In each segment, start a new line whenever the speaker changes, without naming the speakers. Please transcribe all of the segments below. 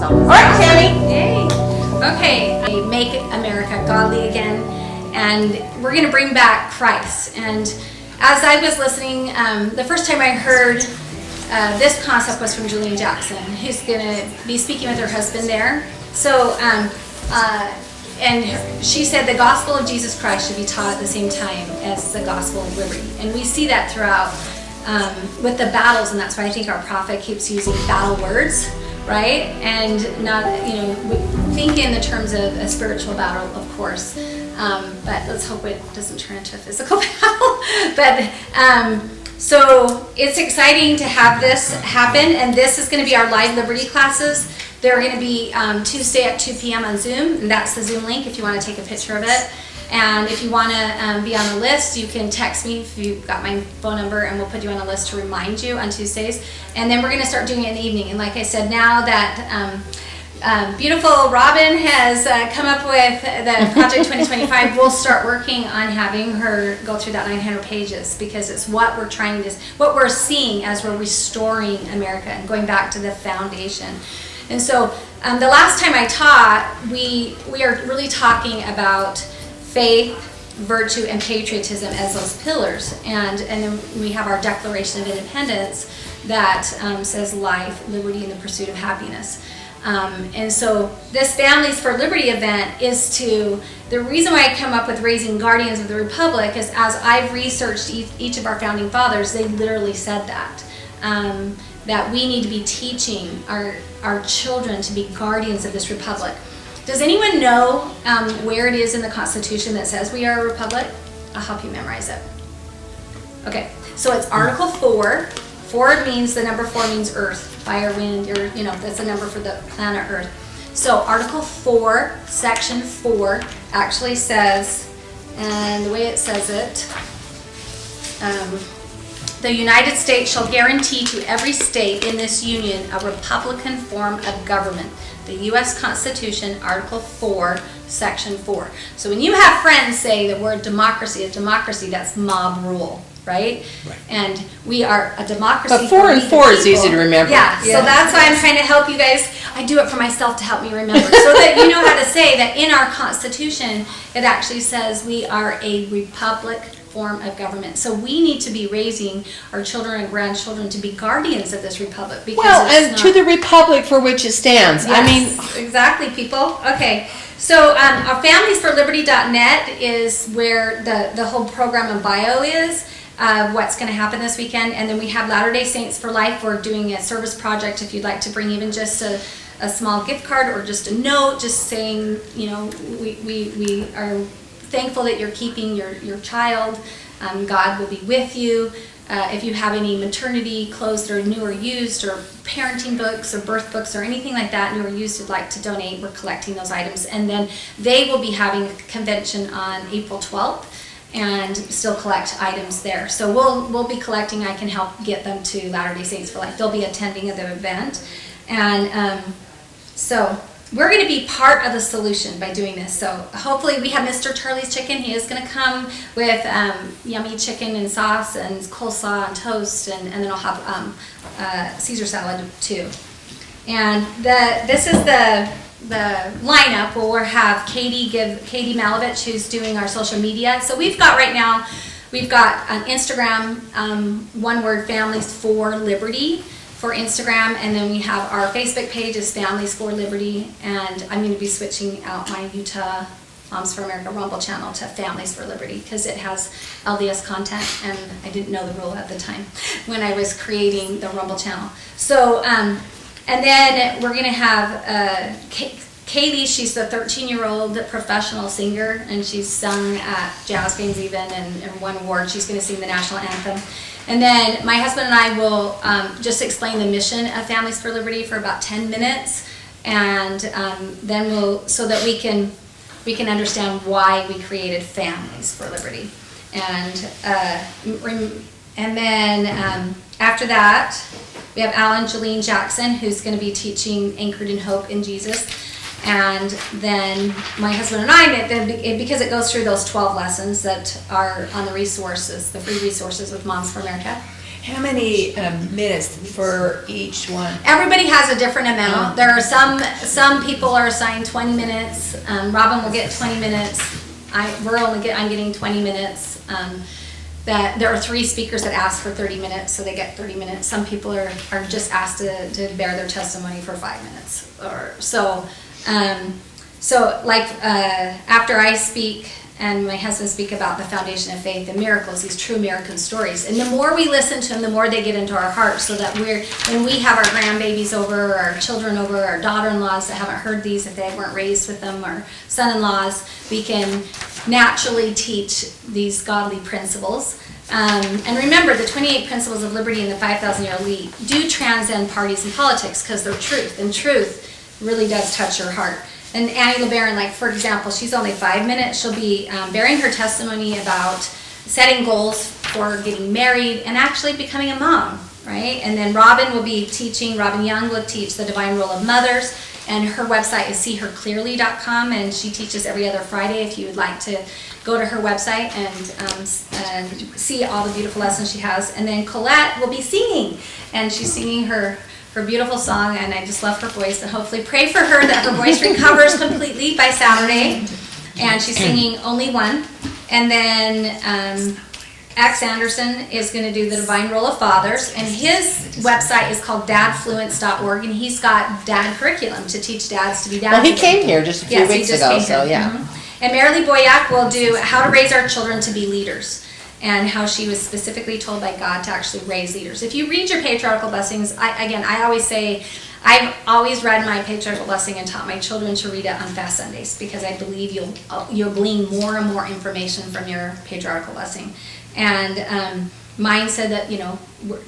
So, all right, Tammy.
Yay. Okay, Make America Godly Again, and we're going to bring back Christ. And as I was listening, the first time I heard this concept was from Julian Jackson, who's going to be speaking with her husband there. So, and she said the gospel of Jesus Christ should be taught at the same time as the gospel of liberty. And we see that throughout with the battles, and that's why I think our prophet keeps using battle words, right? And not, think in the terms of a spiritual battle, of course. But let's hope it doesn't turn into a physical battle. But so it's exciting to have this happen, and this is going to be our live Liberty classes. They're going to be Tuesday at 2 p.m. on Zoom, and that's the Zoom link if you want to take a picture of it. And if you want to be on the list, you can text me if you've got my phone number, and we'll put you on the list to remind you on Tuesdays. And then we're going to start doing it in the evening. And like I said, now that beautiful Robin has come up with the Project 2025, we'll start working on having her go through that 900 pages, because it's what what we're seeing as we're restoring America and going back to the foundation. And so the last time I taught, we are really talking about faith, virtue, and patriotism as those pillars. And then we have our Declaration of Independence that says life, liberty, and the pursuit of happiness. And so this Families for Liberty event is the reason why I come up with Raising Guardians of the Republic is, as I've researched each of our founding fathers, they literally said that we need to be teaching our children to be guardians of this republic. Does anyone know where it is in the Constitution that says we are a republic? I'll help you memorize it. Okay, so it's Article 4. 4 means, the number 4 means earth, fire, wind, or, that's a number for the planet Earth. So Article 4, Section 4 actually says, and the way it says it, the United States shall guarantee to every state in this union a republican form of government. The U.S. Constitution, Article 4, Section 4. So when you have friends say the word democracy, that's mob rule, right? And we are a democracy.
But 4 and 4 is easy to remember.
Yeah, so that's why I'm trying to help you guys. I do it for myself to help me remember, so that you know how to say that in our Constitution, it actually says we are a republic form of government. So we need to be raising our children and grandchildren to be guardians of this republic. Because
to the republic for which it stands.
Yes, exactly, people. Okay, so our familiesforliberty.net is where the whole program and bio is. What's going to happen this weekend. And then we have Latter-day Saints for Life. We're doing a service project if you'd like to bring even just a small gift card or just a note, just saying, we are thankful that you're keeping your child. God will be with you. If you have any maternity clothes that are new or used, or parenting books or birth books or anything like that, new or used, you'd like to donate, we're collecting those items. And then they will be having a convention on April 12th and still collect items there. So we'll be collecting. I can help get them to Latter-day Saints for Life. They'll be attending the event. And so we're going to be part of the solution by doing this. So hopefully we have Mr. Charlie's Chicken. He is going to come with yummy chicken and sauce and coleslaw and toast, and then I'll have Caesar salad too. And this is the lineup. We'll have Katie Malovich, who's doing our social media. So we've got right now, on Instagram, one word, Families for Liberty for Instagram, and then we have our Facebook page is Families for Liberty, and I'm going to be switching out my Utah Moms for America Rumble channel to Families for Liberty, because it has LDS content, and I didn't know the rule at the time when I was creating the Rumble channel. So, and then we're going to have Kaylee. She's the 13-year-old professional singer, and she's sung at jazz games even, and won awards. She's going to sing the national anthem. And then my husband and I will just explain the mission of Families for Liberty for about 10 minutes, and then so that we can understand why we created Families for Liberty. And then after that, we have Alan Jolene Jackson, who's going to be teaching Anchored in Hope in Jesus. And then my husband and I, because it goes through those 12 lessons that are on the resources, the free resources with Moms for America.
How many minutes for each one?
Everybody has a different amount. There are some people are assigned 20 minutes. Robin will get 20 minutes. I'm getting 20 minutes. That there are 3 speakers that ask for 30 minutes, so they get 30 minutes. Some people are just asked to bear their testimony for 5 minutes or so. So like after I speak and my husband speak about the foundation of faith and miracles, these true American stories. And the more we listen to them, the more they get into our hearts, so that when we have our grandbabies over, or our children over, our daughter-in-laws that haven't heard these, if they weren't raised with them, or son-in-laws, we can naturally teach these godly principles. And remember, the 28 principles of liberty and the 5,000-year elite do transcend parties and politics, because they're truth, and truth really does touch your heart. And Annie LeBaron, like for example, she's only 5 minutes. She'll be bearing her testimony about setting goals for getting married and actually becoming a mom, right? And then Robin Young will teach the divine role of mothers, and her website is seeherclearly.com, and she teaches every other Friday if you would like to go to her website and see all the beautiful lessons she has. And then Colette will be singing, and she's singing her beautiful song, and I just love her voice, and hopefully pray for her that her voice recovers completely by Saturday. And she's singing Only One. And then X Anderson is going to do the divine role of fathers, and his website is called dadfluence.org, and he's got dad curriculum to teach dads to be dads.
Well, he came here just a few weeks ago, so yeah.
And Marilee Boyack will do how to raise our children to be leaders, and how she was specifically told by God to actually raise leaders. If you read your patriarchal blessings, I always say, I've always read my patriarchal blessing and taught my children to read it on fast Sundays, because I believe you'll glean more and more information from your patriarchal blessing. And mine said that,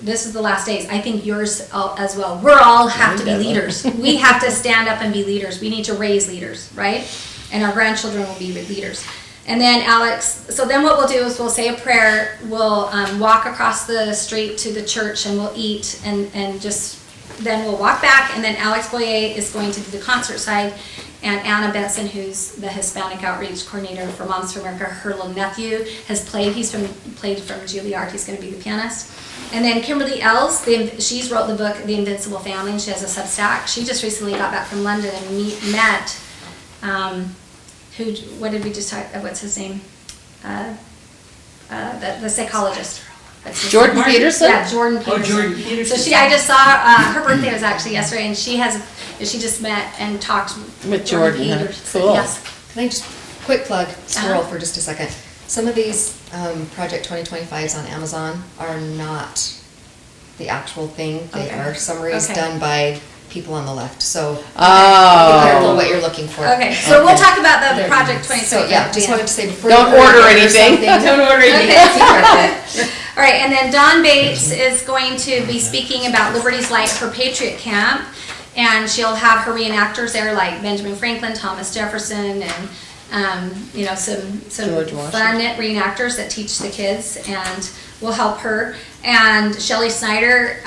this is the last days. I think yours as well. We all have to be leaders. We have to stand up and be leaders. We need to raise leaders, right? And our grandchildren will be leaders. And then Alex, so then what we'll do is we'll say a prayer, we'll walk across the street to the church, and we'll eat, and then we'll walk back, and then Alex Boyer is going to do the concert side, and Anna Benson, who's the Hispanic Outreach Coordinator for Moms for America, her little nephew has played, played from Juilliard, he's going to be the pianist. And then Kimberly Els, she's wrote the book, The Invincible Family, and she has a Substack. She just recently got back from London and met, what did we just talk, what's his name? The psychologist.
Jordan Peterson?
Yeah, Jordan Peterson.
Oh, Jordan Peterson.
So I just saw, her birthday was actually yesterday, and she just met and talked
With Jordan, huh?
Peterson.
Cool.
Yes.
Can I just quick plug Swirl for just a second? Some of these Project 2025s on Amazon are not the actual thing. They are summaries done by people on the left. So be careful what you're looking for.
Okay, so we'll talk about the Project 2025.
So yeah, just wanted to say before
Don't
you
order
order
anything.
Don't order anything.
All right, and then Dawn Bates is going to be speaking about Liberty's Light for Patriot Camp, and she'll have her reenactors there, like Benjamin Franklin, Thomas Jefferson, and some
George Washington.
fun reenactors that teach the kids, and will help her. And Shelley Snyder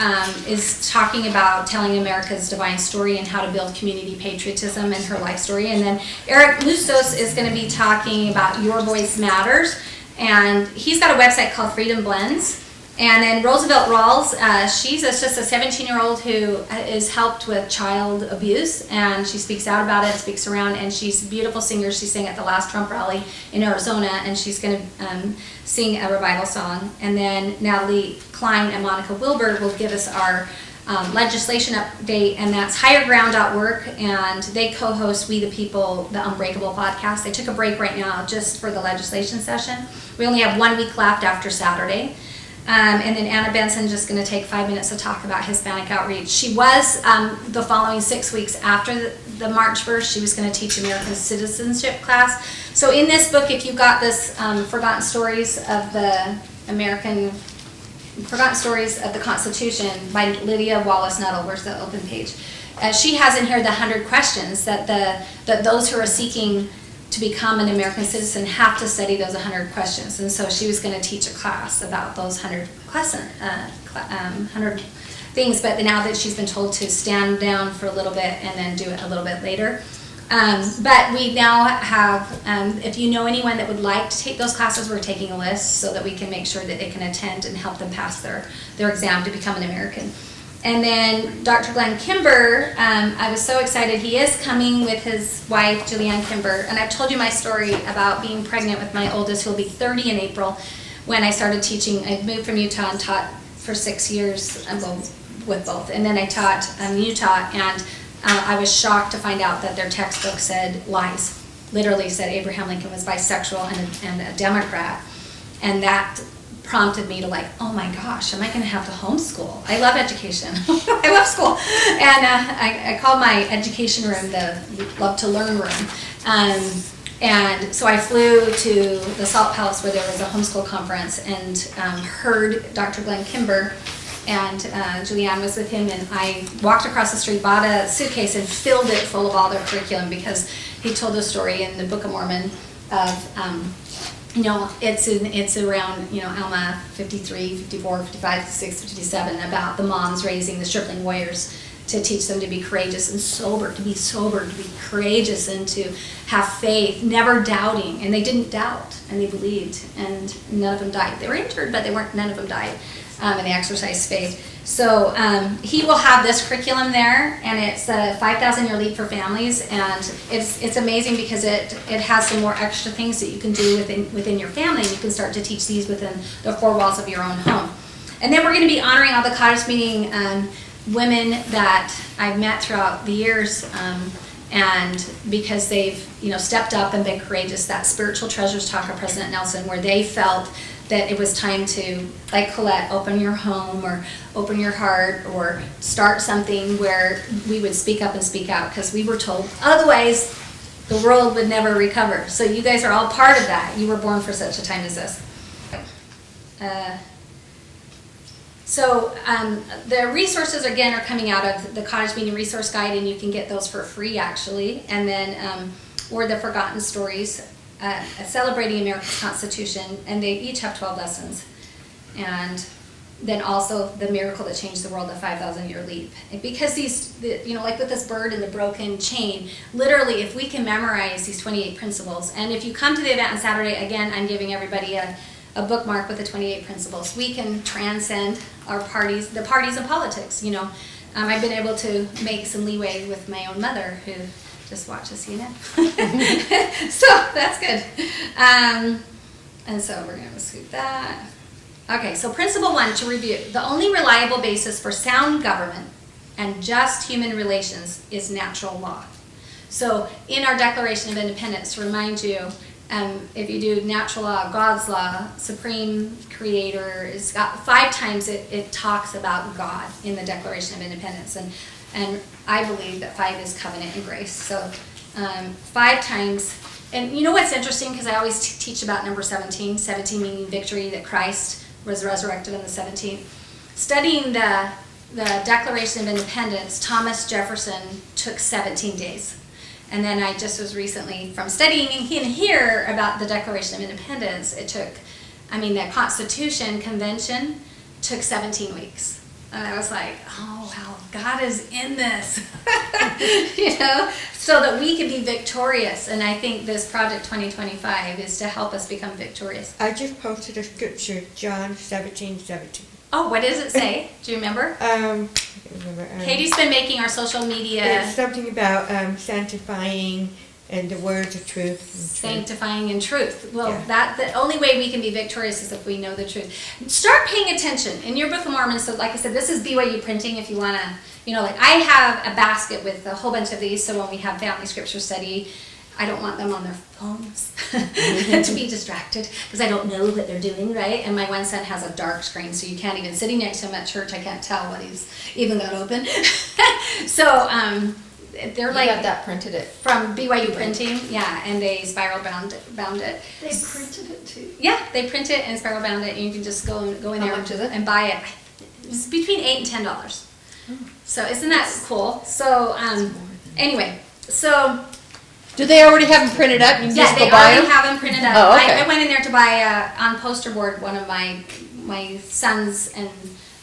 is talking about telling America's divine story and how to build community patriotism and her life story. And then Eric Mustos is going to be talking about Your Voice Matters, and he's got a website called Freedom Blends. And then Roosevelt Rawls, she's just a 17-year-old who is helped with child abuse, and she speaks out about it, speaks around, and she's a beautiful singer. She sang at the last Trump rally in Arizona, and she's going to sing a revival song. And then Natalie Klein and Monica Wilbur will give us our legislation update, and that's higherground.org, and they co-host We the People, the Unbreakable podcast. They took a break right now just for the legislation session. We only have 1 week left after Saturday. And then Anna Benson just going to take 5 minutes to talk about Hispanic outreach. She was the following 6 weeks after the March 1st, she was going to teach American citizenship class. So in this book, if you got this Forgotten Stories of the Constitution by Lydia Wallace Nuttall, where's the open page? She has in here the 100 questions that those who are seeking to become an American citizen have to study those 100 questions. And so she was going to teach a class about those 100 things, but now that she's been told to stand down for a little bit and then do it a little bit later. But we now have, if you know anyone that would like to take those classes, we're taking a list so that we can make sure that they can attend and help them pass their exam to become an American. And then Dr. Glenn Kimber, I was so excited. He is coming with his wife, Julianne Kimber. And I've told you my story about being pregnant with my oldest, who will be 30 in April, when I started teaching. I moved from Utah and taught for 6 years with both. And then I taught in Utah, and I was shocked to find out that their textbook said lies. Literally said Abraham Lincoln was bisexual and a Democrat. And that prompted me to like, oh my gosh, am I going to have to homeschool? I love education. I love school. And I called my education room the Love to Learn room. And so I flew to the Salt Palace where there was a homeschool conference and heard Dr. Glenn Kimber, and Julianne was with him, and I walked across the street, bought a suitcase, and filled it full of all their curriculum, because he told a story in the Book of Mormon of, it's around, Alma 53, 54, 55, 56, 57, about the moms raising the stripling warriors to teach them to be courageous and sober, to be courageous, and to have faith, never doubting. And they didn't doubt, and they believed, and none of them died. They were injured, but none of them died, and they exercised faith. So he will have this curriculum there, and it's a 5,000-year leap for families, and it's amazing because it has some more extra things that you can do within your family, and you can start to teach these within the four walls of your own home. And then we're going to be honoring all the cottage meeting women that I've met throughout the years, and because they've stepped up and been courageous. That Spiritual Treasures talk of President Nelson, where they felt that it was time to, like Colette, open your home or open your heart or start something where we would speak up and speak out, because we were told otherwise the world would never recover. So you guys are all part of that. You were born for such a time as this. So the resources, again, are coming out of the Cottage Meeting Resource Guide, and you can get those for free, actually. And then, or the Forgotten Stories, Celebrating America's Constitution, and they each have 12 lessons. And then also The Miracle That Changed the World, the 5,000-Year Leap. And because like with this bird and the broken chain, literally, if we can memorize these 28 principles, and if you come to the event on Saturday, again, I'm giving everybody a bookmark with the 28 principles. We can transcend the parties and politics. I've been able to make some leeway with my own mother, who just watches CNN. So that's good. And so we're going to scoop that. Okay, so principle 1, to review. The only reliable basis for sound government and just human relations is natural law. So in our Declaration of Independence, to remind you, if you do natural law, God's law, supreme creator, it's got 5 times it talks about God in the Declaration of Independence, and I believe that 5 is covenant and grace. So 5 times, and you know what's interesting, because I always teach about number 17 meaning victory, that Christ was resurrected on the 17th. Studying the Declaration of Independence, Thomas Jefferson took 17 days. And then I just was recently, from studying here about the Declaration of Independence, the Constitution Convention took 17 weeks. And I was like, oh, wow, God is in this, so that we can be victorious. And I think this Project 2025 is to help us become victorious.
I just posted a scripture, John 17:17.
Oh, what does it say? Do you remember?
I can't remember.
Katie's been making our social media.
It's something about sanctifying and the words of truth.
Sanctifying in truth. Well,
Yeah.
the only way we can be victorious is if we know the truth. Start paying attention in your Book of Mormon. So, like I said, this is BYU printing. If you want to, I have a basket with a whole bunch of these. So when we have family scripture study, I don't want them on their phones to be distracted, because I don't know what they're doing, right? And my one son has a dark screen, so you can't even, sitting next to him at church, I can't tell what he's even got open. So they're like,
You got that printed it.
from BYU Printing, yeah, and they spiral bound it.
They printed it too.
Yeah, they print it and spiral bound it, and you can just go in
How
there
much is it?
and buy it. It's between $8 and $10. So isn't that cool? So anyway, so
Do they already have them printed up? You can
yeah,
just
they
go buy
already
them?
have them printed up.
Oh, okay.
I went in there to buy on poster board one of my son's and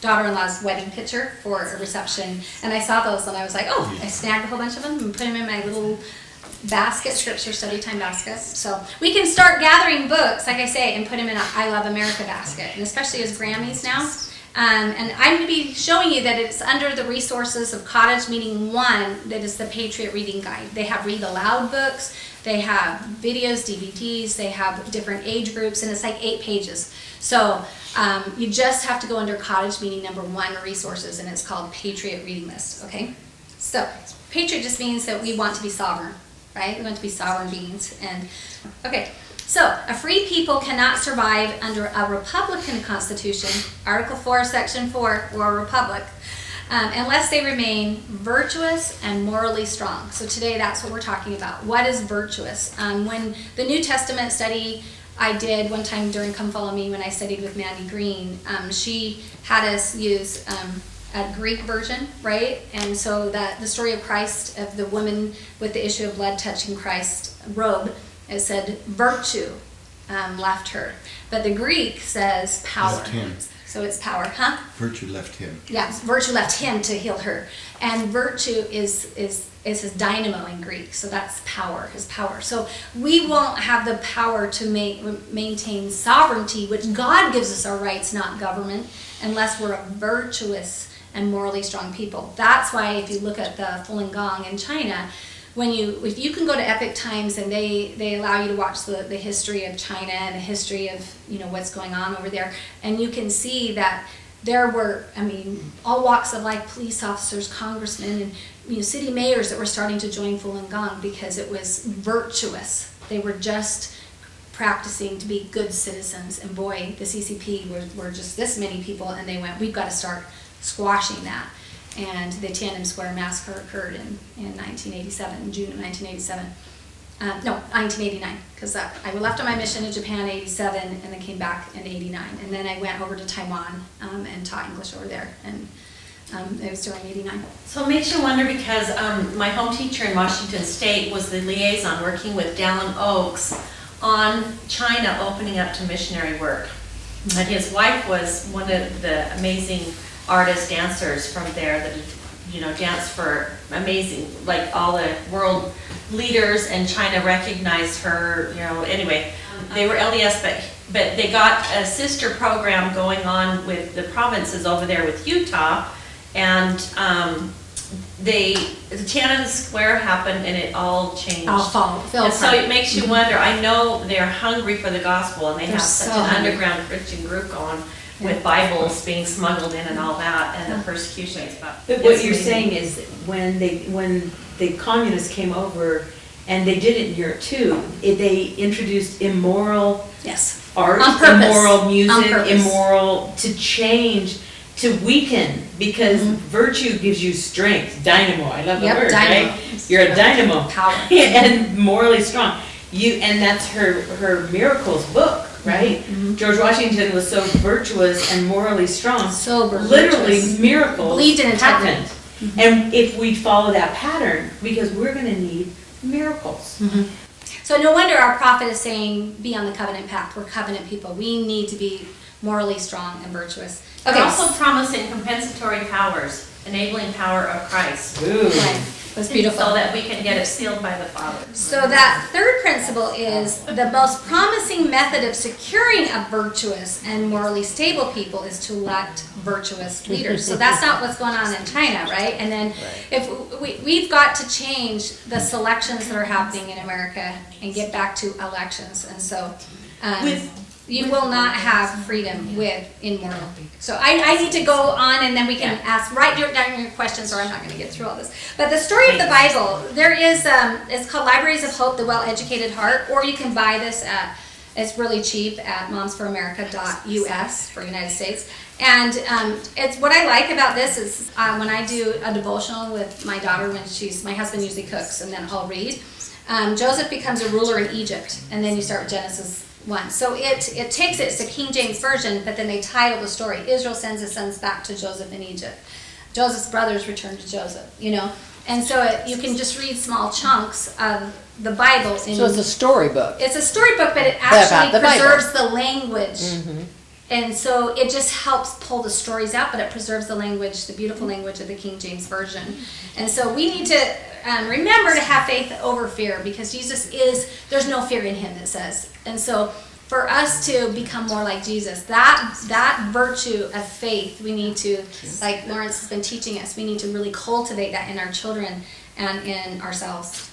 daughter-in-law's wedding picture for a reception, and I saw those and I was like, oh, I snagged a whole bunch of them and put them in my little basket, scripture study time basket. So we can start gathering books, like I say, and put them in a I Love America basket, and especially as Grammys now. And I'm going to be showing you that it's under the resources of Cottage Meeting 1, that is the Patriot Reading Guide. They have read aloud books, they have videos, DVDs, they have different age groups, and it's like 8 pages. So you just have to go under Cottage Meeting number 1 resources, and it's called Patriot Reading List, okay? So Patriot just means that we want to be sovereign, right? We want to be sovereign beings. And okay. So, a free people cannot survive under a Republican Constitution, Article 4, Section 4, or a republic, unless they remain virtuous and morally strong. So today that's what we're talking about. What is virtuous? When the New Testament study I did one time during Come Follow Me, when I studied with Mandy Green, she had us use a Greek version, right? And so that the story of Christ, of the woman with the issue of blood touching Christ's robe, it said virtue left her. But the Greek says power.
Left him.
So it's power, huh?
Virtue left him.
Yeah, virtue left him to heal her. And virtue is his dynamo in Greek. So that's power, his power. So we won't have the power to maintain sovereignty, which God gives us our rights, not government, unless we're a virtuous and morally strong people. That's why if you look at the Falun Gong in China, if you can go to Epic Times and they allow you to watch the history of China and the history of what's going on over there, and you can see that there were, all walks of life, police officers, congressmen, and city mayors that were starting to join Falun Gong because it was virtuous. They were just practicing to be good citizens, and boy, the CCP were just this many people, and they went, we've got to start squashing that. And the Tiananmen Square massacre occurred in 1987, June of 1987. No, 1989, because I left on my mission in Japan in 87 and then came back in 89. And then I went over to Taiwan and taught English over there. And it was during 89.
So it makes you wonder because my home teacher in Washington State was the liaison working with Dallin Oaks on China opening up to missionary work. And his wife was one of the amazing artists, dancers from there that danced for amazing, like all the world leaders, and China recognized her, anyway. They were LDS, but they got a sister program going on with the provinces over there with Utah, and the Tiananmen Square happened and it all changed. And so it makes you wonder, I know they're hungry for the gospel and they have such an underground Christian group going, with Bibles being smuggled in and all that, and the persecution.
But what you're saying is when the communists came over, and they did it in Europe too, they introduced immoral art, immoral music, immoral, to change, to weaken, because virtue gives you strength, dynamo. I love the word, dynamo. Right? You're a dynamo, power, and morally strong. And that's her miracles book. Right? Mm-hmm. George Washington was so virtuous and morally strong. Literally miracles happened. Mm-hmm. And if we follow that pattern, because we're going to need miracles.
Mm-hmm. So no wonder our prophet is saying, be on the covenant path. We're covenant people. We need to be morally strong and virtuous.
Okay. They're also promising compensatory powers, enabling power of Christ.
Ooh.
Right. That's beautiful.
So that we can get it sealed by the Father.
So that third principle is the most promising method of securing a virtuous and morally stable people is to elect virtuous leaders. So that's not what's going on in China, right? And then if we've got to change the selections that are happening in America and get back to elections. And so you will not have freedom with immoral. So I need to go on, and then we can write down your questions, or I'm not going to get through all this. But the story of the Bible, there is, it's called Libraries of Hope, The Well-Educated Heart, or you can buy this it's really cheap at momsforamerica.us for United States. And it's what I like about this is when I do a devotional with my daughter, my husband usually cooks, and then I'll read. Joseph becomes a ruler in Egypt, and then you start with Genesis 1. So it takes it's a King James version, but then they title the story, Israel sends his sons back to Joseph in Egypt. Joseph's brothers return to Joseph, And so you can just read small chunks of the Bible.
So it's a storybook.
It's a storybook, but it actually preserves the language And so it just helps pull the stories out, but it preserves the language, the beautiful language of the King James Version. And so we need to remember to have faith over fear, because Jesus there's no fear in him, it says. And so for us to become more like Jesus, that virtue of faith, we need to, like Lawrence has been teaching us, we need to really cultivate that in our children and in ourselves.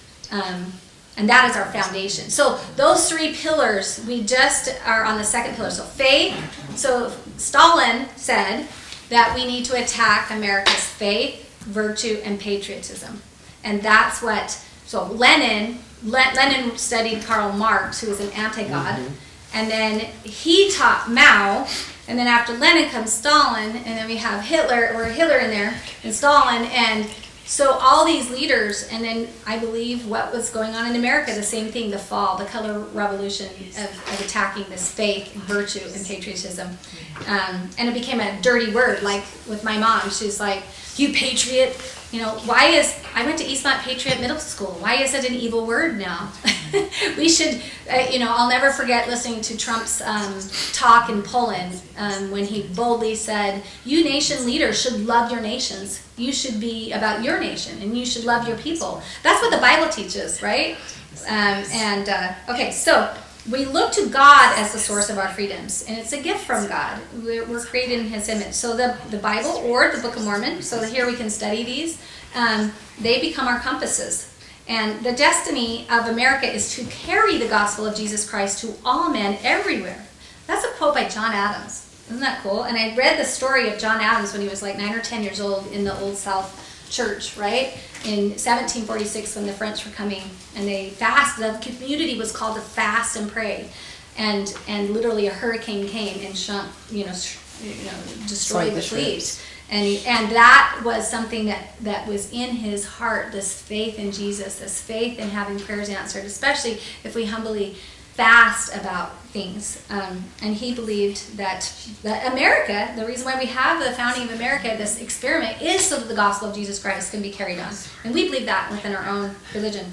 And that is our foundation. So those 3 pillars, we just are on the second pillar. So faith. So Stalin said that we need to attack America's faith, virtue, and patriotism. And that's what, so Lenin studied Karl Marx, who was an anti-God. And then he taught Mao. And then after Lenin comes Stalin. And then we have Hitler in there, and Stalin. And so all these leaders, and then I believe what was going on in America, the same thing, the fall, the color revolution of attacking this faith, virtue, and patriotism. And it became a dirty word, like with my mom. She's like, you patriot, I went to Eastmont Patriot Middle School. Why is it an evil word now? We should, I'll never forget listening to Trump's talk in Poland when he boldly said, you nation leaders should love your nations. You should be about your nation, and you should love your people. That's what the Bible teaches, right? Okay, so we look to God as the source of our freedoms, and it's a gift from God. We're created in his image. So the Bible or the Book of Mormon, so here we can study these, they become our compasses. And the destiny of America is to carry the gospel of Jesus Christ to all men everywhere. That's a quote by John Adams. Isn't that cool? And I read the story of John Adams when he was like 9 or 10 years old in the Old South Church, right? In 1746 when the French were coming, and they fasted. The community was called to fast and pray. And literally a hurricane came and destroyed the fleet. And that was something that was in his heart, this faith in Jesus, this faith in having prayers answered, especially if we humbly fast about things. And he believed that America, the reason why we have the founding of America, this experiment, is so that the gospel of Jesus Christ can be carried on. And we believe that within our own religion.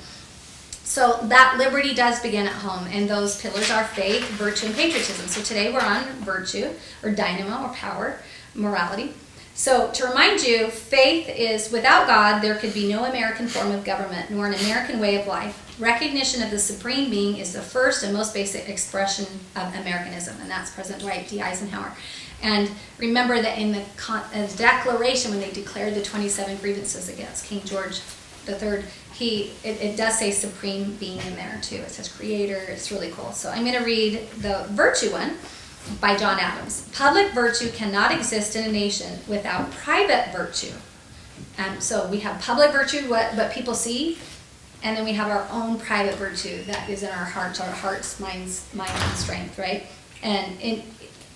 So that liberty does begin at home, and those pillars are faith, virtue, and patriotism. So today we're on virtue, or dynamo, or power, morality. So to remind you, faith is, without God, there could be no American form of government, nor an American way of life. Recognition of the Supreme Being is the first and most basic expression of Americanism, and that's President Dwight D. Eisenhower. And remember that in the Declaration, when they declared the 27 grievances against King George III, it does say Supreme Being in there too. It says Creator. It's really cool. So I'm going to read the virtue one by John Adams. Public virtue cannot exist in a nation without private virtue. So we have public virtue, what people see, and then we have our own private virtue that is in our hearts, minds, and strength, right? And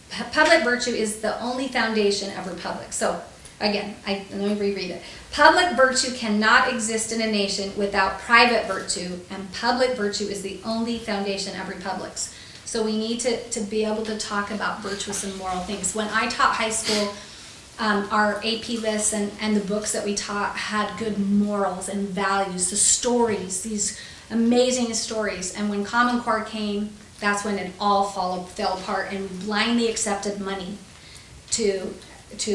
public virtue is the only foundation of republic. So again, let me reread it. Public virtue cannot exist in a nation without private virtue, and public virtue is the only foundation of republics. So we need to be able to talk about virtuous and moral things. When I taught high school, our AP lists and the books that we taught had good morals and values, the stories, these amazing stories. And when Common Core came, that's when it all fell apart, and we blindly accepted money to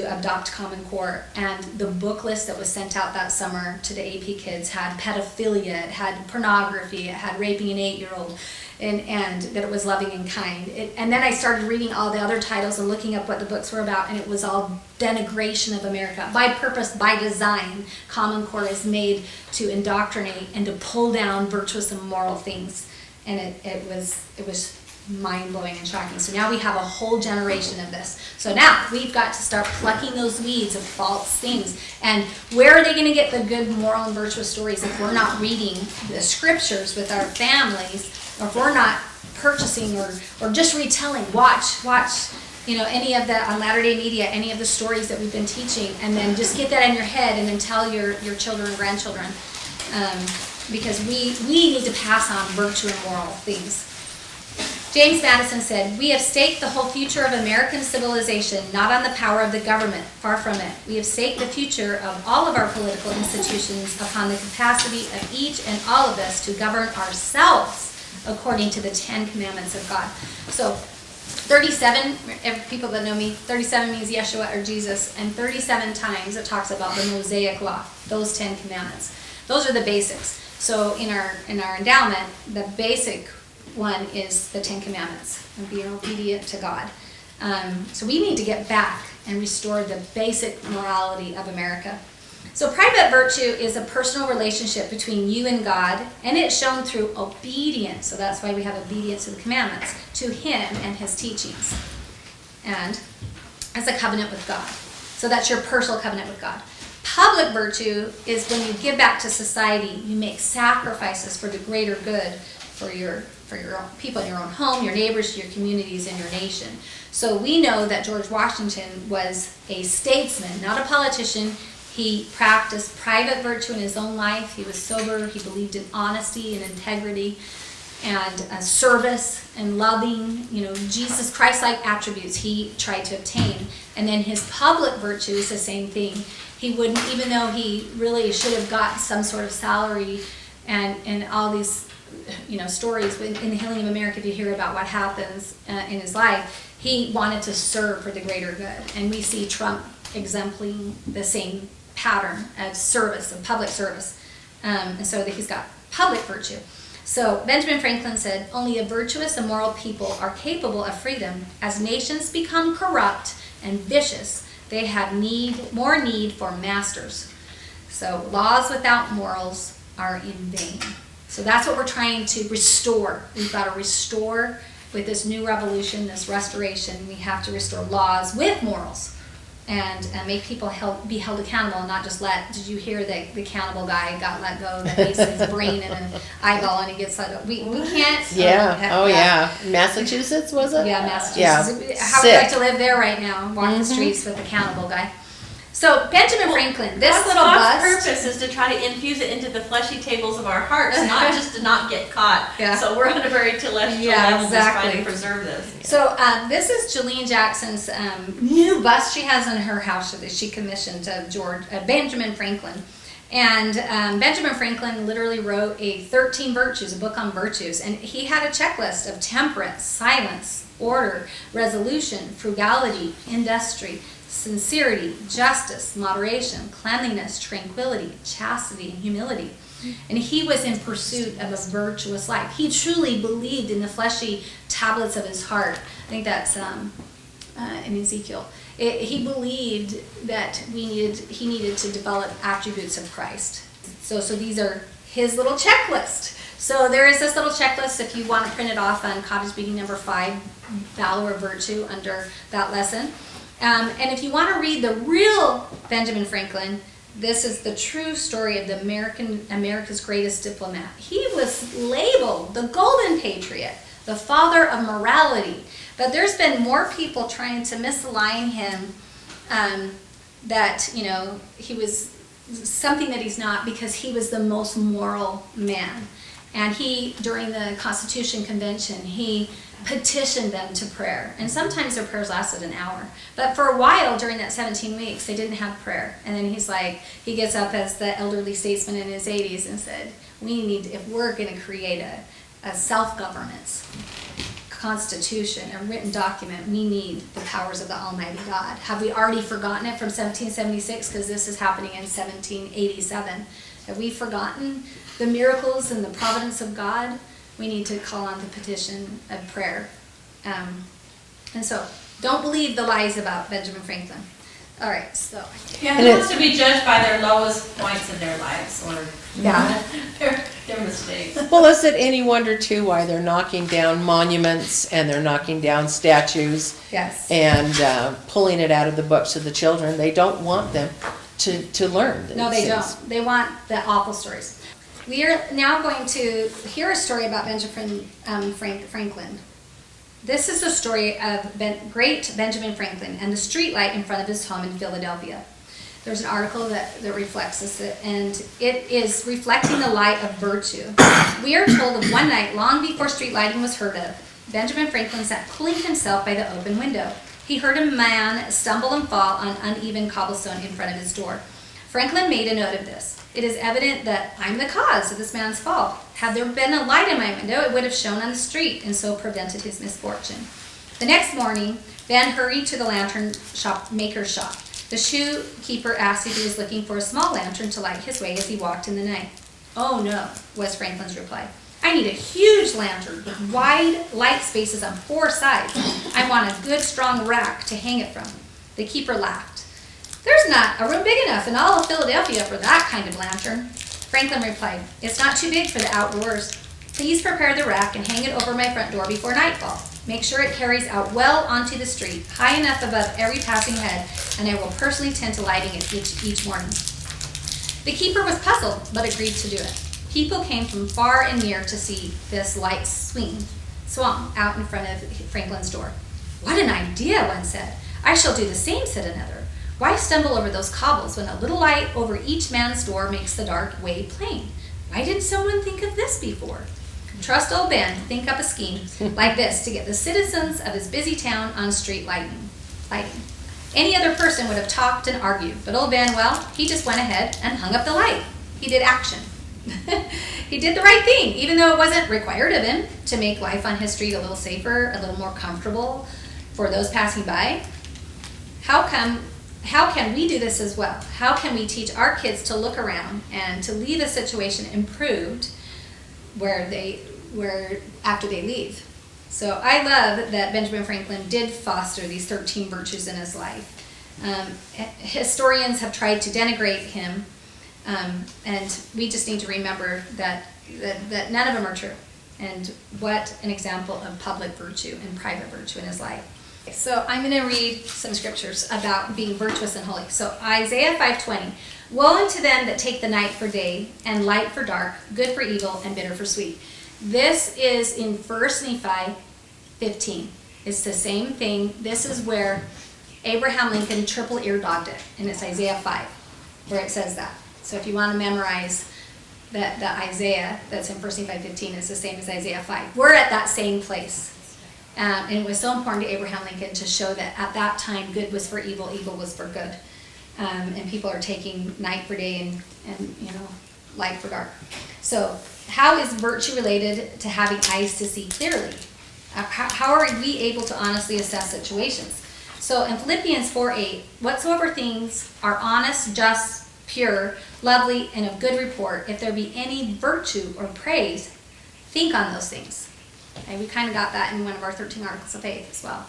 adopt Common Core. And the book list that was sent out that summer to the AP kids had pedophilia, it had pornography, it had raping an 8-year-old. And that it was loving and kind. And then I started reading all the other titles and looking up what the books were about, and it was all denigration of America. By purpose, by design, Common Core is made to indoctrinate and to pull down virtuous and moral things. And it was mind-blowing and shocking. So now we have a whole generation of this. So now we've got to start plucking those weeds of false things. And where are they going to get the good moral and virtuous stories if we're not reading the scriptures with our families, or if we're not purchasing or just retelling? Watch any of the on Latter-day Media, any of the stories that we've been teaching, and then just get that in your head and then tell your children and grandchildren, because we need to pass on virtue and moral things. James Madison said, "We have staked the whole future of American civilization not on the power of the government, far from it. We have staked the future of all of our political institutions upon the capacity of each and all of us to govern ourselves according to the 10 Commandments of God." So 37, people that know me, 37 means Yeshua or Jesus, and 37 times it talks about the Mosaic Law, those 10 commandments. Those are the basics. So in our endowment, the basic one is the 10 commandments and being obedient to God. So we need to get back and restore the basic morality of America. So private virtue is a personal relationship between you and God, and it's shown through obedience. So that's why we have obedience to the commandments, to Him and His teachings. And as a covenant with God. So that's your personal covenant with God. Public virtue is when you give back to society, you make sacrifices for the greater good for your own people in your own home, your neighbors, your communities, and your nation. So we know that George Washington was a statesman, not a politician. He practiced private virtue in his own life. He was sober. He believed in honesty and integrity and service and loving, Jesus Christ-like attributes he tried to obtain. And then his public virtue is the same thing. He wouldn't, even though he really should have gotten some sort of salary and all these, stories in the Healing of America, if you hear about what happens in his life, he wanted to serve for the greater good. And we see Trump exempling the same pattern of service, of public service. And so that he's got public virtue. So Benjamin Franklin said, only a virtuous and moral people are capable of freedom. As nations become corrupt and vicious, they have more need for masters. So laws without morals are in vain. So that's what we're trying to restore. We've got to restore with this new revolution, this restoration. We have to restore laws with morals and make people be held accountable and not just did you hear that the accountable guy got let go, that he's his brain and an eyeball and he gets let go. We can't.
Yeah. Massachusetts, was it?
Yeah, Massachusetts. How would you like to live there right now? Walk the streets with the accountable guy. So Benjamin Franklin, this little
God's
bust.
purpose is to try to infuse it into the fleshy tables of our hearts, not just to not get caught.
Yeah.
So we're on a very celestial level just trying to preserve this.
So this is Jalene Jackson's new bust she has in her house that she commissioned to Benjamin Franklin. And Benjamin Franklin literally wrote 13 virtues, a book on virtues. And he had a checklist of temperance, silence, order, resolution, frugality, industry, sincerity, justice, moderation, cleanliness, tranquility, chastity, and humility. And he was in pursuit of a virtuous life. He truly believed in the fleshy tablets of his heart. I think that's in Ezekiel. He believed that he needed to develop attributes of Christ. So these are his little checklist. So there is this little checklist if you want to print it off on Cottage Meeting number 5, Valor of Virtue, under that lesson. And if you want to read the real Benjamin Franklin, this is the true story of the America's greatest diplomat. He was labeled the Golden Patriot, the father of morality. But there's been more people trying to misalign him that, he was something that he's not because he was the most moral man. And he, during the Constitution Convention, he petitioned them to prayer. And sometimes their prayers lasted an hour. But for a while during that 17 weeks, they didn't have prayer. And then he gets up as the elderly statesman in his 80s and said, if we're going to create a self-governance constitution, a written document, we need the powers of the Almighty God. Have we already forgotten it from 1776? Because this is happening in 1787. Have we forgotten the miracles and the providence of God? We need to call on the petition of prayer. And so, don't believe the lies about Benjamin Franklin. All right, so.
Yeah, who wants to be judged by their lowest points in their lives or their mistakes?
Well, is it any wonder, too, why they're knocking down monuments and they're knocking down statues?
Yes.
And pulling it out of the books of the children? They don't want them to learn.
No, they don't. They want the awful stories. We are now going to hear a story about Benjamin Franklin. This is the story of great Benjamin Franklin and the street light in front of his home in Philadelphia. There's an article that reflects this, and it is reflecting the light of virtue. We are told of one night, long before street lighting was heard of, Benjamin Franklin sat cooling himself by the open window. He heard a man stumble and fall on uneven cobblestone in front of his door. Franklin made a note of this. It is evident that I'm the cause of this man's fall. Had there been a light in my window, it would have shone on the street and so prevented his misfortune. The next morning, Ben hurried to the lantern shop, maker's shop. The shoe keeper asked if he was looking for a small lantern to light his way as he walked in the night. "Oh no," was Franklin's reply. "I need a huge lantern with wide light spaces on 4 sides. I want a good strong rack to hang it from." The keeper laughed. "There's not a room big enough in all of Philadelphia for that kind of lantern." Franklin replied, "It's not too big for the outdoors. Please prepare the rack and hang it over my front door before nightfall. Make sure it carries out well onto the street, high enough above every passing head, and I will personally tend to lighting it each morning." The keeper was puzzled, but agreed to do it. People came from far and near to see this light swung out in front of Franklin's door. "What an idea," one said. "I shall do the same," said another. "Why stumble over those cobbles when a little light over each man's door makes the dark way plain? Why didn't someone think of this before?" Trust old Ben to think up a scheme like this to get the citizens of his busy town on street lighting. Any other person would have talked and argued, but old Ben, well, he just went ahead and hung up the light. He did action. He did the right thing, even though it wasn't required of him to make life on his street a little safer, a little more comfortable for those passing by. How can we do this as well? How can we teach our kids to look around and to leave a situation improved where after they leave? So I love that Benjamin Franklin did foster these 13 virtues in his life. Historians have tried to denigrate him, and we just need to remember that none of them are true. And what an example of public virtue and private virtue in his life. So I'm going to read some scriptures about being virtuous and holy. So Isaiah 5:20. "Woe unto them that take the night for day, and light for dark, good for evil, and bitter for sweet." This is in 1 Nephi 15. It's the same thing. This is where Abraham Lincoln triple ear dogged it, and it's Isaiah 5, where it says that. So if you want to memorize that Isaiah that's in 1 Nephi 15, it's the same as Isaiah 5. We're at that same place. And it was so important to Abraham Lincoln to show that at that time, good was for evil, evil was for good. And people are taking night for day and light for dark. So how is virtue related to having eyes to see clearly? How are we able to honestly assess situations? So in Philippians 4:8, "Whatsoever things are honest, just, pure, lovely, and of good report, if there be any virtue or praise, think on those things." Okay, we kind of got that in one of our 13 articles of faith as well.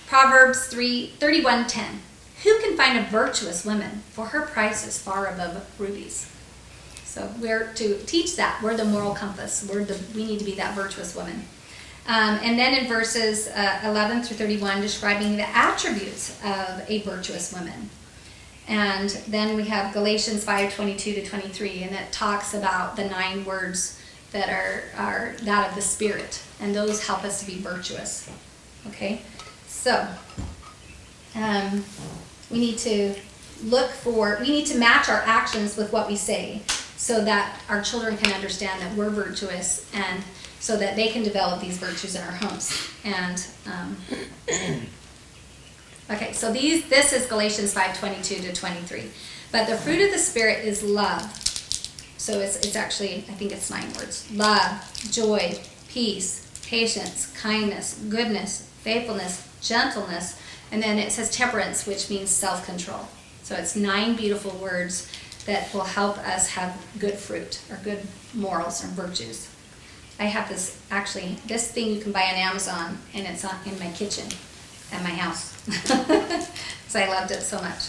Proverbs 31:10. "Who can find a virtuous woman? For her price is far above rubies." So we're to teach that. We're the moral compass. We need to be that virtuous woman. And then in verses 11 through 31, describing the attributes of a virtuous woman. And then we have Galatians 5:22 to 23, and it talks about the 9 words that are that of the Spirit, and those help us to be virtuous. Okay, so we need to match our actions with what we say, so that our children can understand that we're virtuous, and so that they can develop these virtues in our homes. And okay, so this is Galatians 5:22 to 23. "But the fruit of the Spirit is love." So it's actually, I think it's 9 words. "Love, joy, peace, patience, kindness, goodness, faithfulness, gentleness," and then it says temperance, which means self-control. So it's 9 beautiful words that will help us have good fruit or good morals or virtues. I have this thing you can buy on Amazon, and it's in my kitchen at my house because I loved it so much.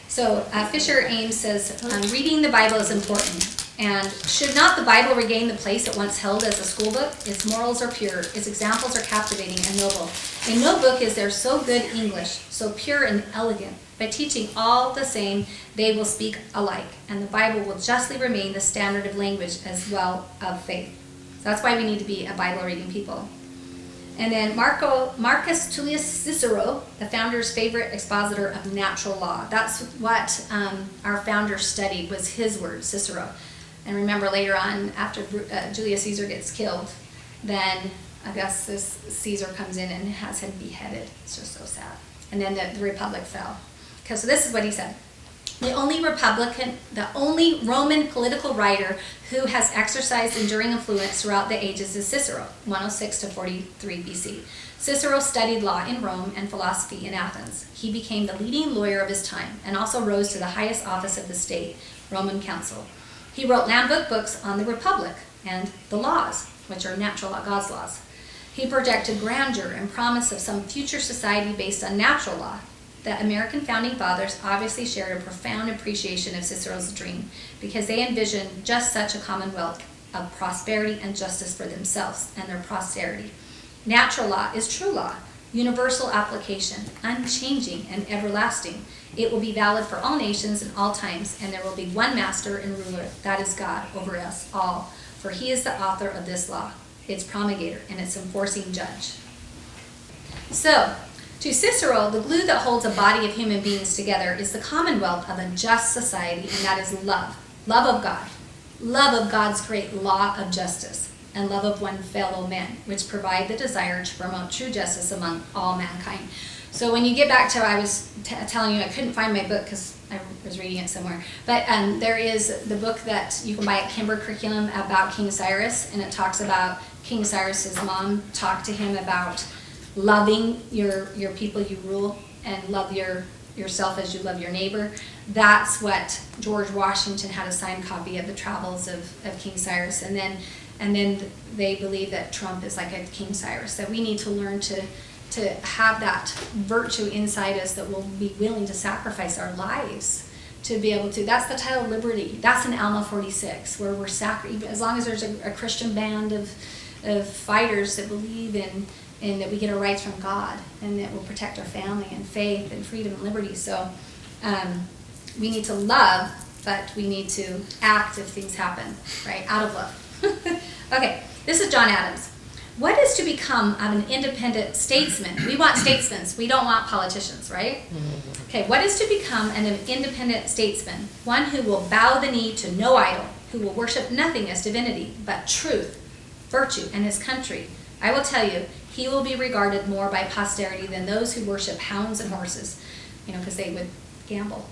So Fisher Ames says, "Reading the Bible is important. And should not the Bible regain the place it once held as a school book? Its morals are pure, its examples are captivating and noble. In no book is there so good English, so pure and elegant. By teaching all the same, they will speak alike, and the Bible will justly remain the standard of language as well of faith." So that's why we need to be a Bible-reading people. And then Marcus Tullius Cicero, the founder's favorite expositor of natural law. That's what our founder studied, was his word, Cicero. And remember, later on, after Julius Caesar gets killed, then Augustus Caesar comes in and has him beheaded. It's just so sad. And then the Republic fell. Okay, so this is what he said. The only Roman political writer who has exercised enduring influence throughout the ages is Cicero, 106 to 43 BC. Cicero studied law in Rome and philosophy in Athens. He became the leading lawyer of his time and also rose to the highest office of the state, Roman Council. He wrote Landbook books on the Republic and the laws, which are natural law, God's laws. He projected grandeur and promise of some future society based on natural law. The American founding fathers obviously shared a profound appreciation of Cicero's dream because they envisioned just such a commonwealth of prosperity and justice for themselves and their posterity. Natural law is true law, universal application, unchanging and everlasting. It will be valid for all nations and all times, and there will be one master and ruler, that is God, over us all. For he is the author of this law, its promulgator, and its enforcing judge. So, to Cicero, the glue that holds a body of human beings together is the commonwealth of a just society, and that is love. Love of God. Love of God's great law of justice, and love of one fellow man, which provide the desire to promote true justice among all mankind. So when you get back to, I was telling you, I couldn't find my book because I was reading it somewhere, but there is the book that you can buy at Kimber Curriculum about King Cyrus, and it talks about King Cyrus's mom talked to him about loving your people you rule and love yourself as you love your neighbor. That's what George Washington had a signed copy of the Travels of King Cyrus, and then they believe that Trump is like a King Cyrus, that we need to learn to have that virtue inside us that will be willing to sacrifice our lives to be able to. That's the title liberty. That's in Alma 46, where we're as long as there's a Christian band of fighters that believe in that we get our rights from God and that will protect our family and faith and freedom and liberty. So we need to love, but we need to act if things happen, right? Out of love. Okay, this is John Adams. What is to become of an independent statesman? We want statesmen. We don't want politicians, right? Okay, what is to become an independent statesman? One who will bow the knee to no idol, who will worship nothing as divinity, but truth, virtue, and his country. I will tell you, he will be regarded more by posterity than those who worship hounds and horses, because they would gamble.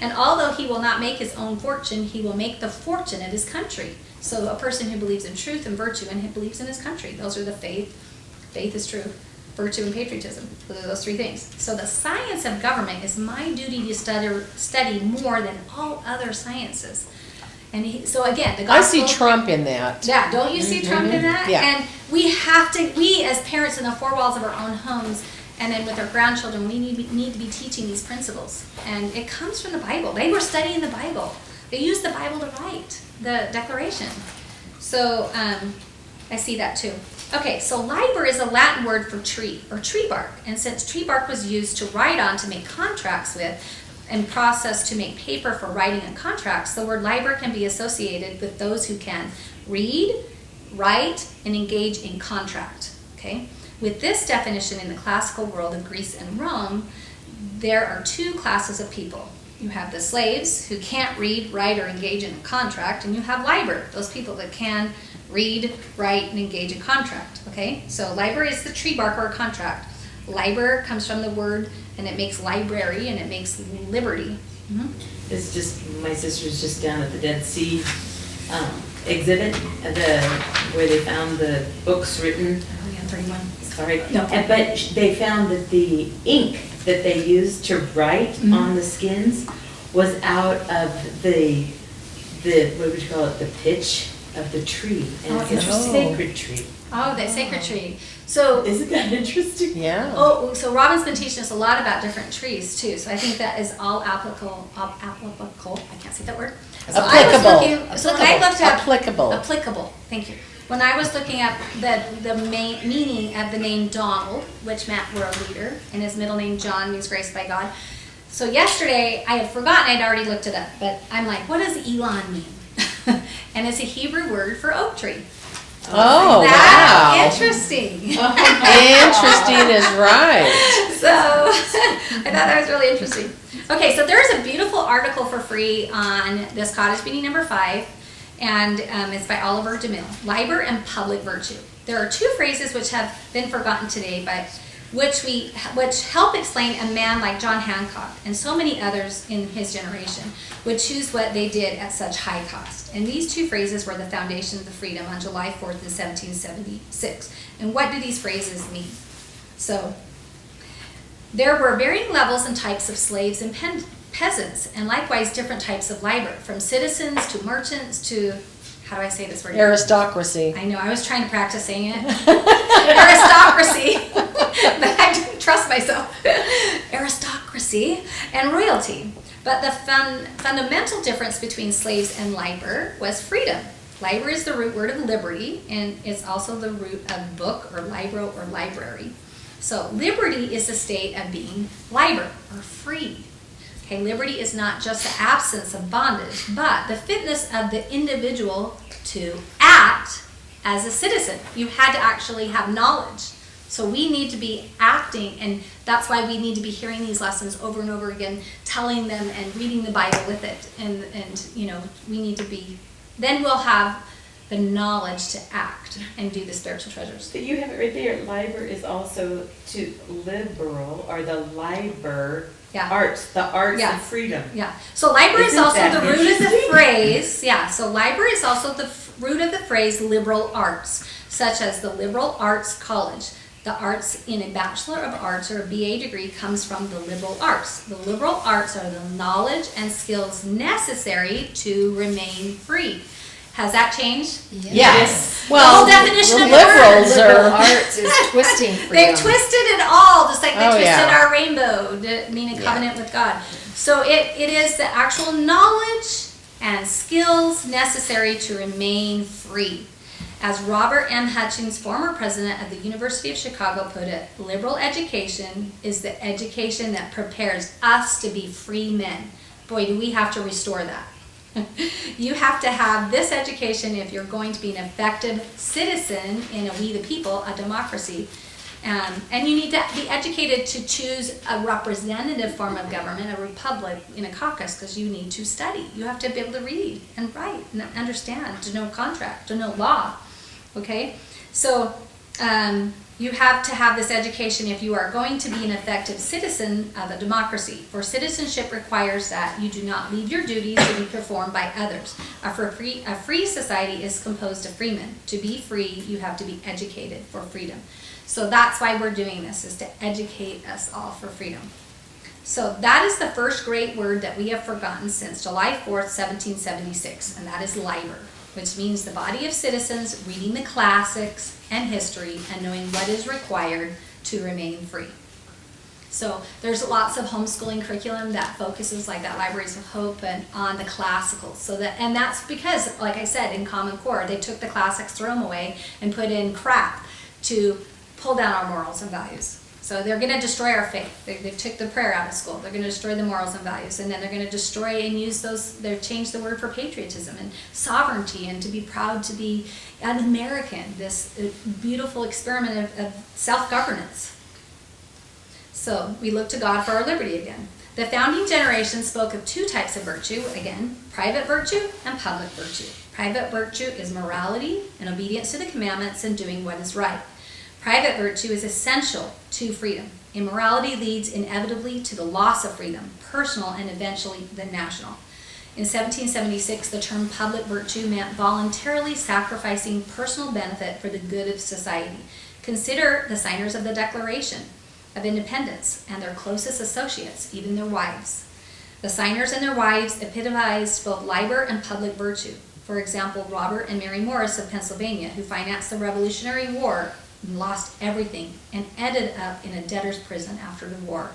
And although he will not make his own fortune, he will make the fortune of his country. So a person who believes in truth and virtue and who believes in his country, those are the faith. Faith is truth, virtue and patriotism. Those are those three things. So the science of government is my duty to study more than all other sciences. And so again, the gospel.
I see Trump in that.
Yeah, don't you see Trump in that?
Yeah.
And we as parents in the four walls of our own homes, and then with our grandchildren, we need to be teaching these principles. And it comes from the Bible. They were studying the Bible. They used the Bible to write the Declaration. So I see that too. Okay, so liber is a Latin word for tree or tree bark. And since tree bark was used to write on to make contracts with and processed to make paper for writing and contracts, the word liber can be associated with those who can read, write, and engage in contract. Okay? With this definition in the classical world of Greece and Rome, there are two classes of people. You have the slaves who can't read, write, or engage in a contract, and you have liber, those people that can read, write, and engage in contract. Okay? So liber is the tree bark or a contract. Liber comes from the word, and it makes library, and it makes liberty. Mm-hmm.
It's just, my sister's just down at the Dead Sea exhibit, where they found the books written.
Oh, yeah, 31.
Sorry.
No.
But they found that the ink that they used to write on the skins was out of the what would you call it, the pitch of the tree. And it's a sacred tree.
Oh, that sacred tree. So
Isn't that interesting?
Yeah.
Oh, so Robin's been teaching us a lot about different trees too. So I think that is all applicable. I can't say that word. So I looked up applicable. Thank you. When I was looking up the main meaning of the name Donald, which meant we're a leader, and his middle name John means graced by God. So yesterday I had forgotten, I'd already looked it up, but I'm like, what does Elon mean? And it's a Hebrew word for oak tree.
Oh, wow.
Interesting.
Interesting is right.
So I thought that was really interesting. Okay, so there's a beautiful article for free on this cottage meeting number 5, and it's by Oliver DeMille, Liber and Public Virtue. There are two phrases which have been forgotten today, but which help explain a man like John Hancock and so many others in his generation would choose what they did at such high cost. And these two phrases were the foundation of the freedom on July 4th in 1776. And what do these phrases mean? So there were varying levels and types of slaves and peasants, and likewise different types of labor, from citizens to merchants to, how do I say this word?
Aristocracy.
I know, I was trying to practice saying it. Aristocracy, but I didn't trust myself. Aristocracy and royalty. But the fundamental difference between slaves and labor was freedom. Labor is the root word of liberty, and it's also the root of book or libro or library. So liberty is the state of being liber or free. Okay, liberty is not just the absence of bondage, but the fitness of the individual to act as a citizen. You had to actually have knowledge. So we need to be acting, and that's why we need to be hearing these lessons over and over again, telling them and reading the Bible with it. And you know, we need to be, then we'll have the knowledge to act and do the spiritual treasures.
So you have it right there. Liber is also to liberal, or the liber,
Yeah.
arts, the arts
Yeah.
of freedom.
Yeah. So liber is
Isn't
also
that
the root of the
interesting?
phrase. Yeah. So liber is also the root of the phrase liberal arts, such as the liberal arts college. The arts in a Bachelor of Arts or a BA degree comes from the liberal arts. The liberal arts are the knowledge and skills necessary to remain free. Has that changed?
Yes.
The
Well,
whole definition
the
of the word.
liberals
Liberal
are.
arts is twisting freedom.
They've twisted it all, just like they
Oh,
twisted
yeah.
our rainbow, meaning covenant with God. So it is the actual knowledge and skills necessary to remain free. As Robert M. Hutchins, former president of the University of Chicago, put it, liberal education is the education that prepares us to be free men. Boy, do we have to restore that. You have to have this education if you're going to be an effective citizen in a we the people, a democracy. And you need to be educated to choose a representative form of government, a republic in a caucus, because you need to study. You have to be able to read and write and understand, to know contract, to know law. Okay? So you have to have this education if you are going to be an effective citizen of a democracy. For citizenship requires that you do not leave your duties to be performed by others. A free society is composed of freemen. To be free, you have to be educated for freedom. So that's why we're doing this, is to educate us all for freedom. So that is the first great word that we have forgotten since July 4th, 1776, and that is liber, which means the body of citizens reading the classics and history and knowing what is required to remain free. So there's lots of homeschooling curriculum that focuses, like that Libraries of Hope, and on the classicals. So that, and that's because, like I said, in Common Core, they took the classics, threw them away, and put in crap to pull down our morals and values. So they're going to destroy our faith. They took the prayer out of school. They're going to destroy the morals and values. And then they're going to destroy and use those, they've changed the word for patriotism and sovereignty and to be proud to be an American, this beautiful experiment of self-governance. So we look to God for our liberty again. The founding generation spoke of two types of virtue, again, private virtue and public virtue. Private virtue is morality and obedience to the commandments and doing what is right. Private virtue is essential to freedom. Immorality leads inevitably to the loss of freedom, personal and eventually the national. In 1776, the term public virtue meant voluntarily sacrificing personal benefit for the good of society. Consider the signers of the Declaration of Independence and their closest associates, even their wives. The signers and their wives epitomized both liber and public virtue. For example, Robert and Mary Morris of Pennsylvania, who financed the Revolutionary War, lost everything and ended up in a debtor's prison after the war.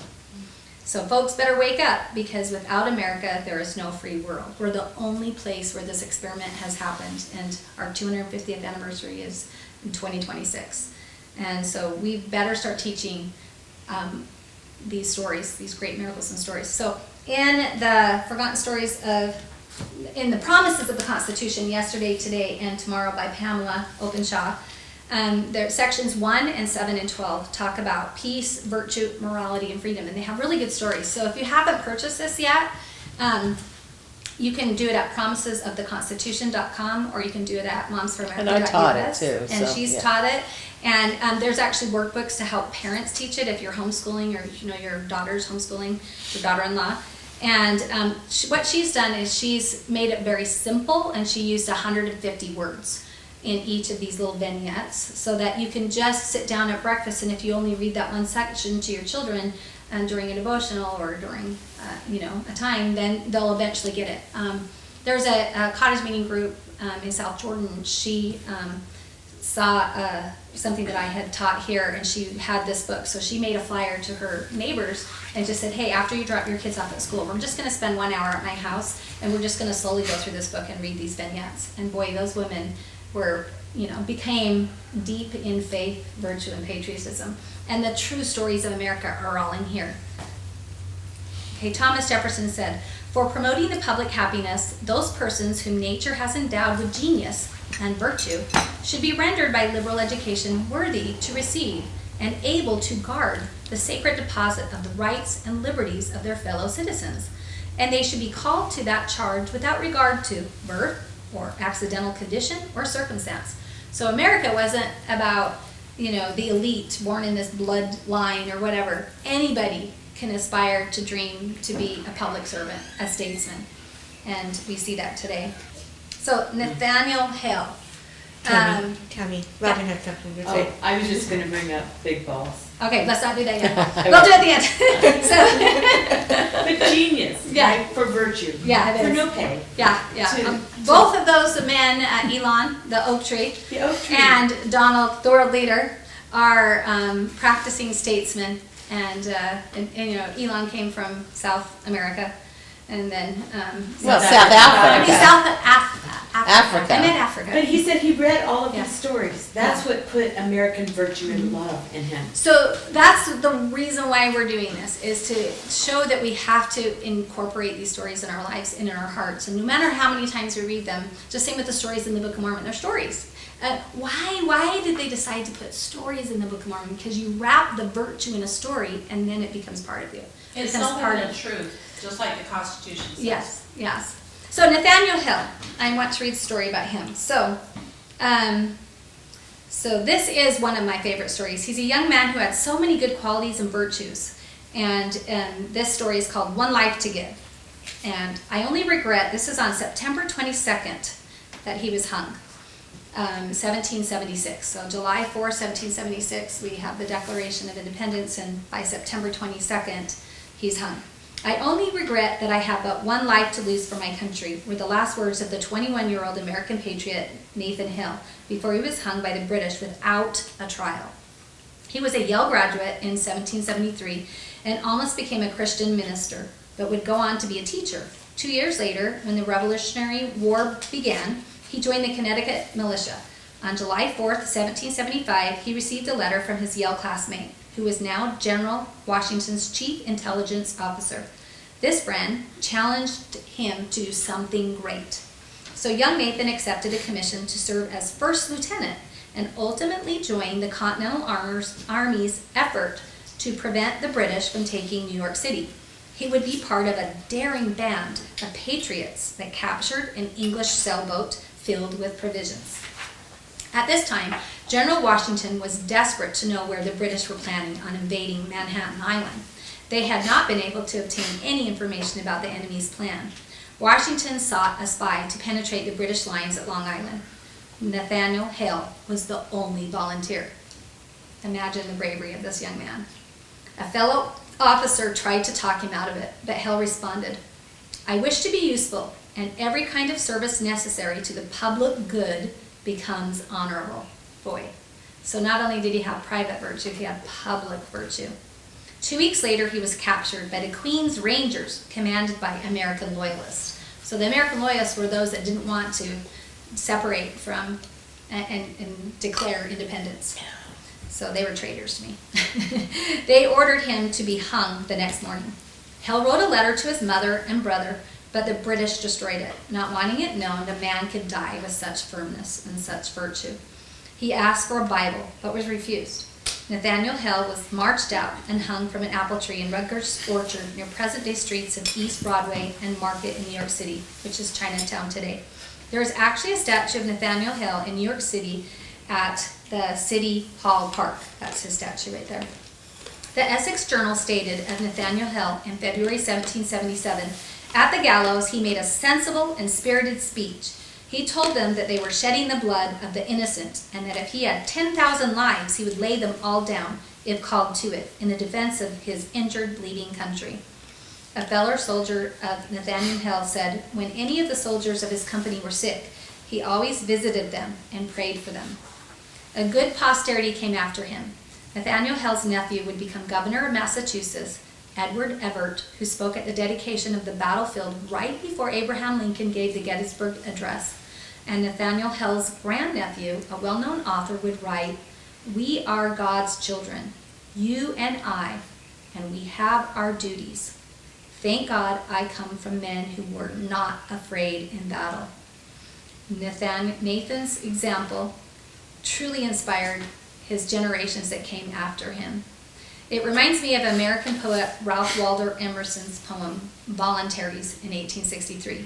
So folks better wake up, because without America there is no free world. We're the only place where this experiment has happened, and our 250th anniversary is in 2026. And so we better start teaching these stories, these great miracles and stories. So in the Forgotten Stories in the Promises of the Constitution, yesterday, today, and tomorrow by Pamela Openshaw, there sections 1 and 7 and 12 talk about peace, virtue, morality, and freedom, and they have really good stories. So if you haven't purchased this yet, you can do it at promisesoftheconstitution.com, or you can do it at momsforamerica.us.
And I taught it too.
And
so,
she's
yeah.
taught it. And there's actually workbooks to help parents teach it if you're homeschooling, or your daughter's homeschooling, your daughter-in-law. And what she's done is she's made it very simple, and she used 150 words. in each of these little vignettes so that you can just sit down at breakfast, and if you only read that one section to your children during a devotional or during a time, then they'll eventually get it. There's a cottage meeting group in South Jordan. She saw something that I had taught here, and she had this book, so she made a flyer to her neighbors and just said, hey, after you drop your kids off at school, we're just going to spend 1 hour at my house, and we're just going to slowly go through this book and read these vignettes. And boy, those women were, became deep in faith, virtue, and patriotism. And the true stories of America are all in here. Okay, Thomas Jefferson said, for promoting the public happiness, those persons whom nature has endowed with genius and virtue should be rendered by liberal education worthy to receive and able to guard the sacred deposit of the rights and liberties of their fellow citizens. And they should be called to that charge without regard to birth or accidental condition or circumstance. So America wasn't about, the elite born in this bloodline or whatever. Anybody can aspire to dream to be a public servant, a statesman. And we see that today. So Nathaniel Hale.
Tammy, Robin had something to say.
Oh, I was just gonna bring up Big Balls.
Okay, let's not do that yet. We'll do it at the end.
But genius,
Yeah.
right, for virtue.
Yeah, it
For
is.
no pay.
Yeah. Both of those men, Elon, the oak tree,
The oak tree.
and Donald, the world leader, are practicing statesmen. And Elon came from South America, and then
South Africa.
Africa. I meant Africa.
But he said he read all of
Yeah.
these stories. That's what put American virtue and love in him.
So that's the reason why we're doing this, is to show that we have to incorporate these stories in our lives and in our hearts. And no matter how many times we read them, just same with the stories in the Book of Mormon, they're stories. Why did they decide to put stories in the Book of Mormon? Because you wrap the virtue in a story, and then it becomes part of you.
It's
becomes
something of truth, just like the Constitution says.
Yes. So Nathaniel Hill, I want to read a story about him. So this is one of my favorite stories. He's a young man who had so many good qualities and virtues. And this story is called One Life to Give. And I only regret, this is on September 22nd that he was hung, 1776. So July 4, 1776, we have the Declaration of Independence, and by September 22nd, he's hung. I only regret that I have but one life to lose for my country, were the last words of the 21-year-old American patriot Nathan Hill before he was hung by the British without a trial. He was a Yale graduate in 1773 and almost became a Christian minister, but would go on to be a teacher. 2 years later, when the Revolutionary War began, he joined the Connecticut militia. On July 4th, 1775, he received a letter from his Yale classmate, who was now General Washington's chief intelligence officer. This friend challenged him to do something great. So young Nathan accepted a commission to serve as first lieutenant and ultimately joined the Continental Army's effort to prevent the British from taking New York City. He would be part of a daring band of patriots that captured an English sailboat filled with provisions. At this time, General Washington was desperate to know where the British were planning on invading Manhattan Island. They had not been able to obtain any information about the enemy's plan. Washington sought a spy to penetrate the British lines at Long Island. Nathaniel Hale was the only volunteer. Imagine the bravery of this young man. A fellow officer tried to talk him out of it, but Hale responded, "I wish to be useful, and every kind of service necessary to the public good becomes honorable." Boy. So not only did he have private virtue, he had public virtue. 2 weeks later, he was captured by the Queen's Rangers, commanded by American loyalists. So the American loyalists were those that didn't want to separate from and declare independence. So they were traitors to me. They ordered him to be hung the next morning. Hale wrote a letter to his mother and brother, but the British destroyed it, not wanting it known a man could die with such firmness and such virtue. He asked for a Bible, but was refused. Nathaniel Hale was marched out and hung from an apple tree in Rutgers Orchard near present-day streets of East Broadway and Market in New York City, which is Chinatown today. There is actually a statue of Nathaniel Hale in New York City at the City Hall Park. That's his statue right there. The Essex Journal stated of Nathaniel Hale in February 1777, "At the gallows, he made a sensible and spirited speech. He told them that they were shedding the blood of the innocent, and that if he had 10,000 lives, he would lay them all down, if called to it, in the defense of his injured, bleeding country. A fellow soldier of Nathaniel Hale said, when any of the soldiers of his company were sick, he always visited them and prayed for them. A good posterity came after him. Nathaniel Hale's nephew would become governor of Massachusetts, Edward Everett, who spoke at the dedication of the battlefield right before Abraham Lincoln gave the Gettysburg Address. And Nathaniel Hale's grandnephew, a well-known author, would write, "We are God's children, you and I, and we have our duties. Thank God I come from men who were not afraid in battle." Nathan's example truly inspired his generations that came after him. It reminds me of American poet Ralph Waldo Emerson's poem, Voluntaries, in 1863.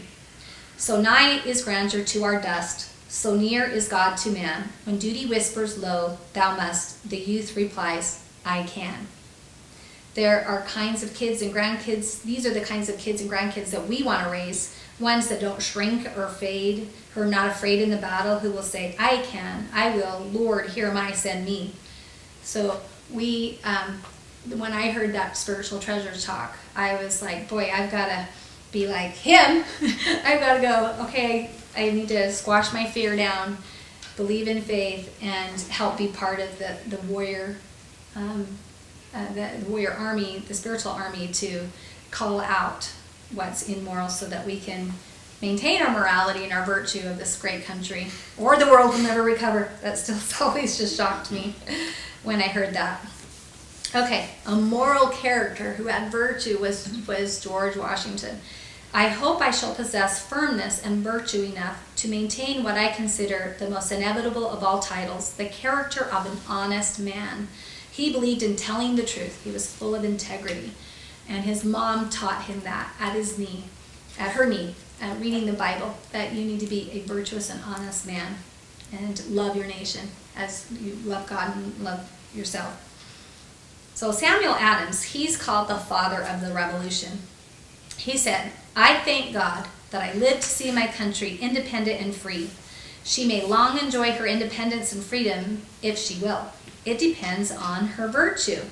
So nigh is grandeur to our dust, so near is God to man. When duty whispers low, thou must, the youth replies, I can. There are kinds of kids and grandkids, these are the kinds of kids and grandkids that we want to raise, ones that don't shrink or fade, who are not afraid in the battle, who will say, I can, I will, Lord, here am I, send me. So we, when I heard that spiritual treasure talk, I was like, boy, I've got to be like him. I've got to go, okay, I need to squash my fear down, believe in faith, and help be part of the warrior, the warrior army, the spiritual army, to call out what's immoral so that we can maintain our morality and our virtue of this great country, or the world will never recover. That still always just shocked me when I heard that. Okay, a moral character who had virtue was George Washington. I hope I shall possess firmness and virtue enough to maintain what I consider the most inevitable of all titles, the character of an honest man. He believed in telling the truth. He was full of integrity. And his mom taught him that at her knee, reading the Bible, that you need to be a virtuous and honest man and love your nation as you love God and love yourself. So Samuel Adams, he's called the father of the revolution. He said, I thank God that I lived to see my country independent and free. She may long enjoy her independence and freedom if she will. It depends on her virtue.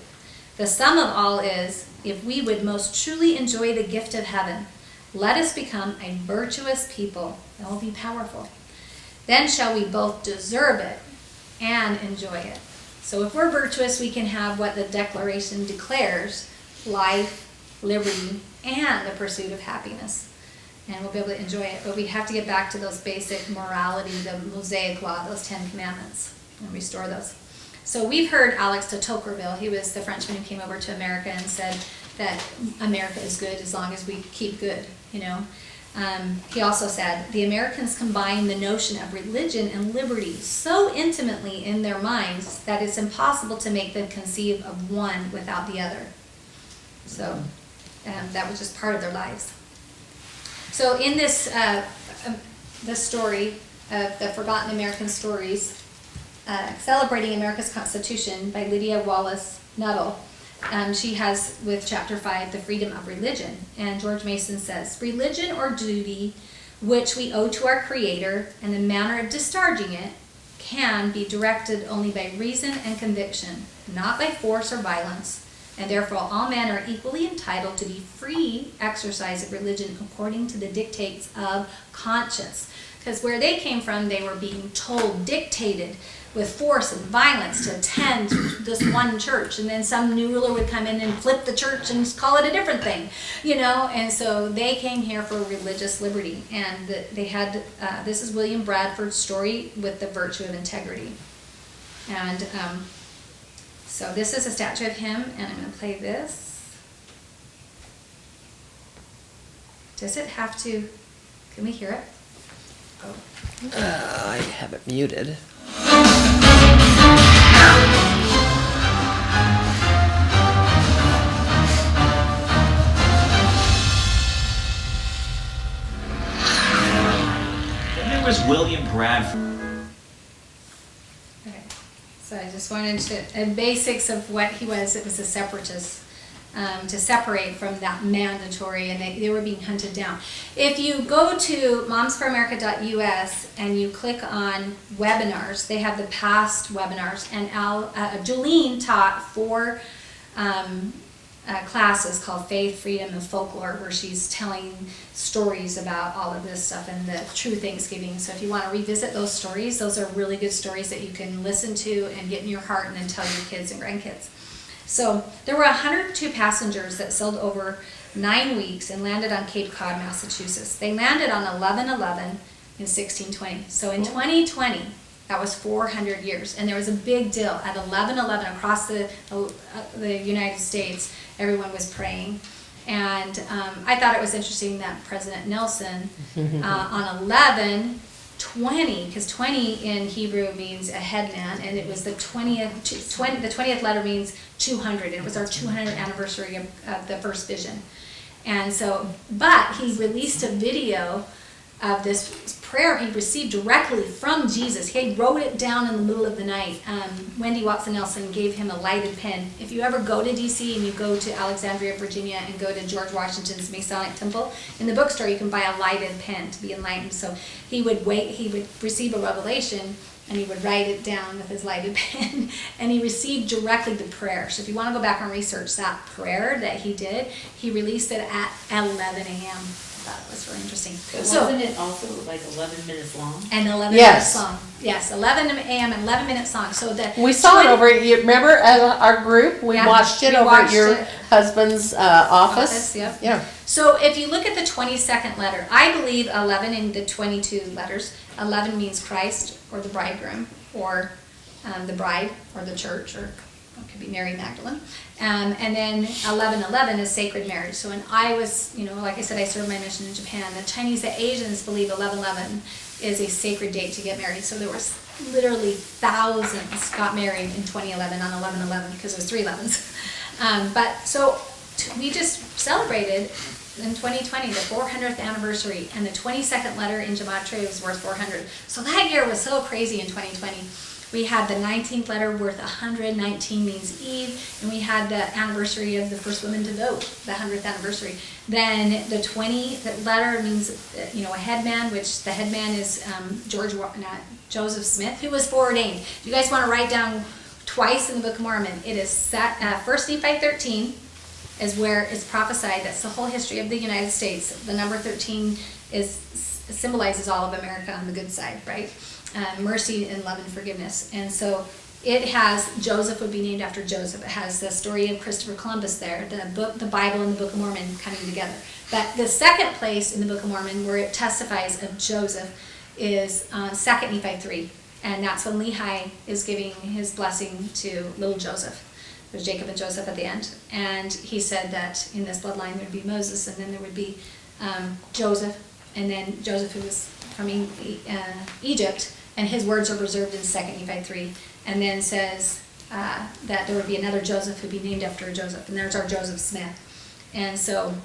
The sum of all is, if we would most truly enjoy the gift of heaven, let us become a virtuous people. That will be powerful. Then shall we both deserve it and enjoy it. So if we're virtuous, we can have what the Declaration declares, life, liberty, and the pursuit of happiness. And we'll be able to enjoy it. But we have to get back to those basic morality, the Mosaic Law, those 10 Commandments, and restore those. So we've heard Alex de Tocqueville. He was the Frenchman who came over to America and said that America is good as long as we keep good, you know. He also said, the Americans combine the notion of religion and liberty so intimately in their minds that it's impossible to make them conceive of one without the other. So that was just part of their lives. So in this the story of the Forgotten American Stories, Celebrating America's Constitution by Lydia Wallace Nuttall, she has, with chapter 5, the freedom of religion. And George Mason says, religion or duty which we owe to our Creator and the manner of discharging it can be directed only by reason and conviction, not by force or violence. And therefore all men are equally entitled to the free exercise of religion according to the dictates of conscience. Because where they came from, they were being told, dictated with force and violence to attend this one church, and then some new ruler would come in and flip the church and call it a different thing, you know. And so they came here for religious liberty, and they had this is William Bradford's story with the virtue of integrity. And so this is a statue of him, and I'm going to play this. Does it have to? Can we hear it? Oh.
I have it muted.
Then there was William Bradford.
Okay, so I just wanted to, and basics of what he was. It was a separatist to separate from that mandatory, and they were being hunted down. If you go to momsforamerica.us and you click on webinars, they have the past webinars, and Jolene taught 4 classes called Faith, Freedom, and Folklore, where she's telling stories about all of this stuff and the true Thanksgiving. So if you want to revisit those stories, those are really good stories that you can listen to and get in your heart and then tell your kids and grandkids. So there were 102 passengers that sailed over 9 weeks and landed on Cape Cod, Massachusetts. They landed on 11/11 in 1620. So in 2020, that was 400 years. And there was a big deal at 11/11 across the United States. Everyone was praying. And I thought it was interesting that President Nelson on 11/20, because 20 in Hebrew means a headman, and it was the 20th letter means 200, and it was our 200th anniversary of the first vision. And so, but he released a video of this prayer he received directly from Jesus. He wrote it down in the middle of the night. Wendy Watson Nelson gave him a lighted pen. If you ever go to DC and you go to Alexandria, Virginia, and go to George Washington's Masonic Temple, in the bookstore you can buy a lighted pen to be enlightened. So he would receive a revelation, and he would write it down with his lighted pen, and he received directly the prayer. So if you want to go back and research that prayer that he did, he released it at 11 a.m. That was really interesting. So,
wasn't it also like 11 minutes long?
and 11
Yes.
minutes long. Yes, 11 a.m. and 11 minutes long. So that
We saw it over, you remember, at our group? We
Yeah,
watched it
we
over at
watched
your
it.
husband's office.
Yep.
Yeah.
So if you look at the 22nd letter, I believe 11 in the 22 letters. 11 means Christ or the bridegroom, or the bride or the church, or it could be Mary Magdalene. And then 11/11 is sacred marriage. So when I was, like I said, I served my mission in Japan. The Chinese, the Asians believe 11/11 is a sacred date to get married. So there was literally thousands got married in 2011 on 11/11 because it was 3 11s. We just celebrated in 2020 the 400th anniversary, and the 22nd letter in Gematria was worth 400. So that year was so crazy in 2020. We had the 19th letter worth 100, 19 means Eve, and we had the anniversary of the first woman to vote, the 100th anniversary. Then the 20th letter means, a headman, which the headman is Joseph Smith, who was foreordained. If you guys want to write down twice in the Book of Mormon, it is 1 Nephi 13 is where it's prophesied. That's the whole history of the United States. The number 13 symbolizes all of America on the good side, right? Mercy and love and forgiveness. And so it has, Joseph would be named after Joseph. It has the story of Christopher Columbus there, the Bible and the Book of Mormon coming together. But the second place in the Book of Mormon where it testifies of Joseph is 2 Nephi 3. And that's when Lehi is giving his blessing to little Joseph. There's Jacob and Joseph at the end. And he said that in this bloodline there would be Moses, and then there would be Joseph, and then Joseph, who was from Egypt, and his words are preserved in 2 Nephi 3, and then says that there would be another Joseph who would be named after Joseph, and there's our Joseph Smith. And so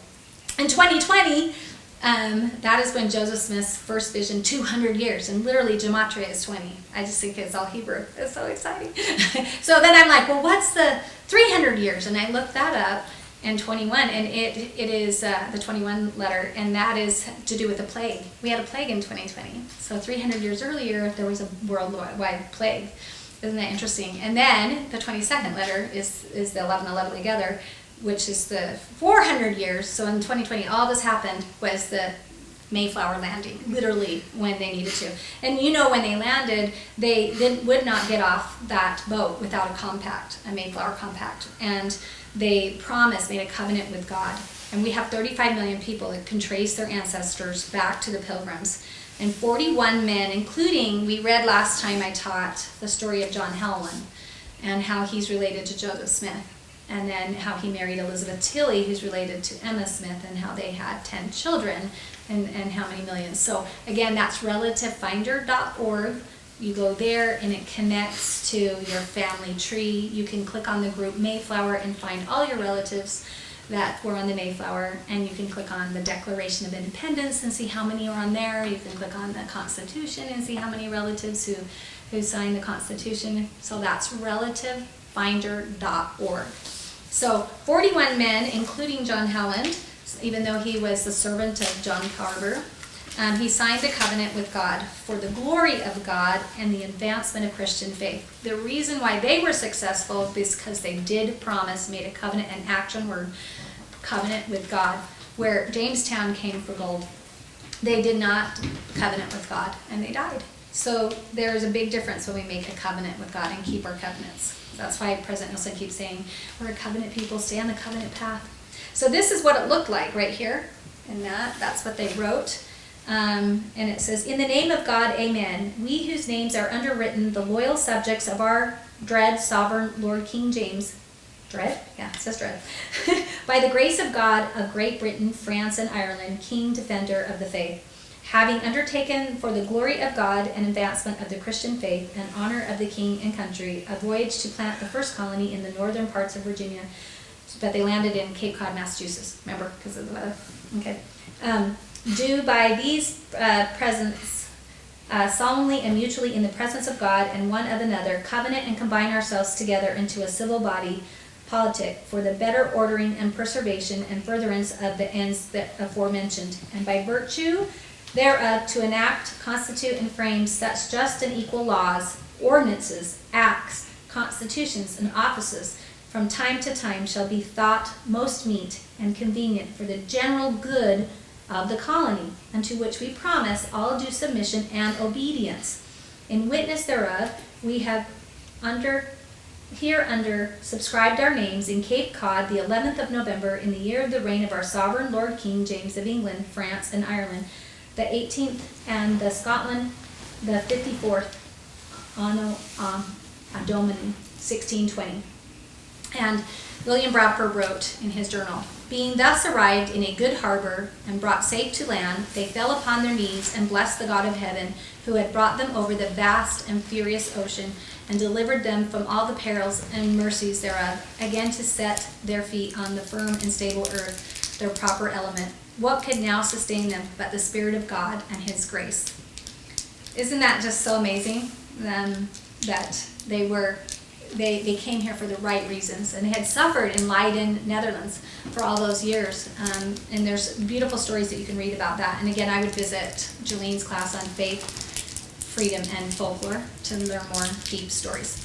in 2020, that is when Joseph Smith's first vision, 200 years, and literally Gematria is 20. I just think it's all Hebrew. It's so exciting. So then I'm like, well, what's the 300 years? And I looked that up. And 21, and it is the 21 letter, and that is to do with the plague. We had a plague in 2020. So 300 years earlier, there was a worldwide plague. Isn't that interesting? And then the 22nd letter is the 11/11 together, which is the 400 years. So in 2020, all this happened was the Mayflower landing, literally when they needed to. And when they landed, they would not get off that boat without a compact, a Mayflower compact. And they made a covenant with God. And we have 35 million people that can trace their ancestors back to the Pilgrims. And 41 men, including, we read last time I taught the story of John Helwan and how he's related to Joseph Smith. And then how he married Elizabeth Tilley, who's related to Emma Smith, and how they had 10 children and how many millions. So again, that's relativefinder.org. You go there and it connects to your family tree. You can click on the group Mayflower and find all your relatives that were on the Mayflower, and you can click on the Declaration of Independence and see how many are on there. You can click on the Constitution and see how many relatives who signed the Constitution. So that's relativefinder.org. So 41 men, including John Howland, even though he was the servant of John Carver, he signed a covenant with God for the glory of God and the advancement of Christian faith. The reason why they were successful is because they did promise, made a covenant, an action word, covenant with God. Where Jamestown came for gold, they did not covenant with God, and they died. So there's a big difference when we make a covenant with God and keep our covenants. That's why President Nelson keeps saying, we're a covenant people, stay on the covenant path. So this is what it looked like right here, and that's what they wrote. And it says, in the name of God, amen. We whose names are underwritten, the loyal subjects of our dread sovereign Lord King James, dread? Yeah, it says dread. By the grace of God of Great Britain, France, and Ireland, King Defender of the Faith, having undertaken for the glory of God and advancement of the Christian faith and honor of the King and country, a voyage to plant the first colony in the northern parts of Virginia, but they landed in Cape Cod, Massachusetts. Remember, because of the weather. Okay. Do by these presents solemnly and mutually in the presence of God and one of another, covenant and combine ourselves together into a civil body politic for the better ordering and preservation and furtherance of the ends that aforementioned, and by virtue thereof to enact, constitute, and frame such just and equal laws, ordinances, acts, constitutions, and offices from time to time shall be thought most meet and convenient for the general good of the colony, unto which we promise all due submission and obedience. In witness thereof, we have hereunder subscribed our names in Cape Cod the 11th of November in the year of the reign of our sovereign Lord King James of England, France, and Ireland, the 18th, and the Scotland the 54th Anno Domini 1620. And William Bradford wrote in his journal, being thus arrived in a good harbor and brought safe to land, they fell upon their knees and blessed the God of heaven, who had brought them over the vast and furious ocean and delivered them from all the perils and mercies thereof, again to set their feet on the firm and stable earth, their proper element. What could now sustain them but the Spirit of God and His grace? Isn't that just so amazing? That they came here for the right reasons, and they had suffered in Leiden, Netherlands for all those years. And there's beautiful stories that you can read about that. And again, I would visit Jolene's class on faith, freedom, and folklore to learn more deep stories.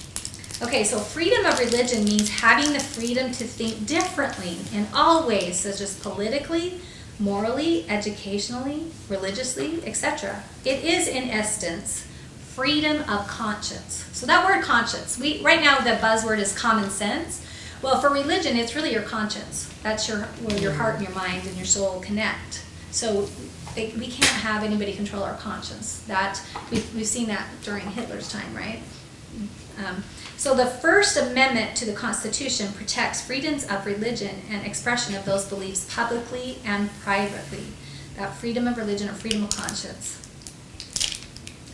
Okay, so freedom of religion means having the freedom to think differently in all ways, such as politically, morally, educationally, religiously, etc. It is, in essence, freedom of conscience. So that word conscience, right now the buzzword is common sense. Well, for religion, it's really your conscience. That's where your heart and your mind and your soul connect. So we can't have anybody control our conscience. We've seen that during Hitler's time, right? So the First Amendment to the Constitution protects freedoms of religion and expression of those beliefs publicly and privately. That freedom of religion or freedom of conscience.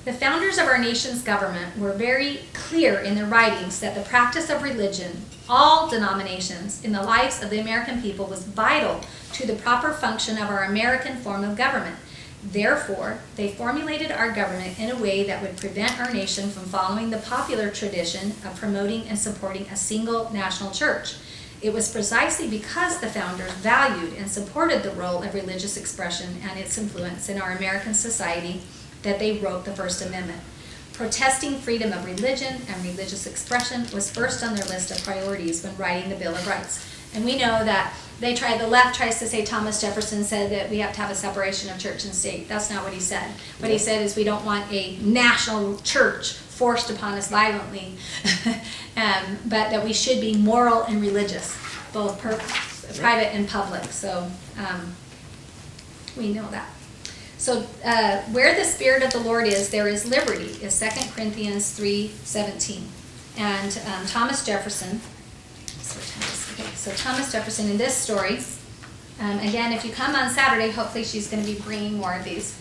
The founders of our nation's government were very clear in their writings that the practice of religion, all denominations, in the lives of the American people was vital to the proper function of our American form of government. Therefore, they formulated our government in a way that would prevent our nation from following the popular tradition of promoting and supporting a single national church. It was precisely because the founders valued and supported the role of religious expression and its influence in our American society that they wrote the First Amendment. Protesting freedom of religion and religious expression was first on their list of priorities when writing the Bill of Rights. And we know that the left tries to say Thomas Jefferson said that we have to have a separation of church and state. That's not what he said. What he said is we don't want a national church forced upon us violently, but that we should be moral and religious, both private and public. So we know that. So where the Spirit of the Lord is, there is liberty, is 2 Corinthians 3:17. And Thomas Jefferson, so Thomas Jefferson in this story, again, if you come on Saturday, hopefully she's going to be bringing more of these.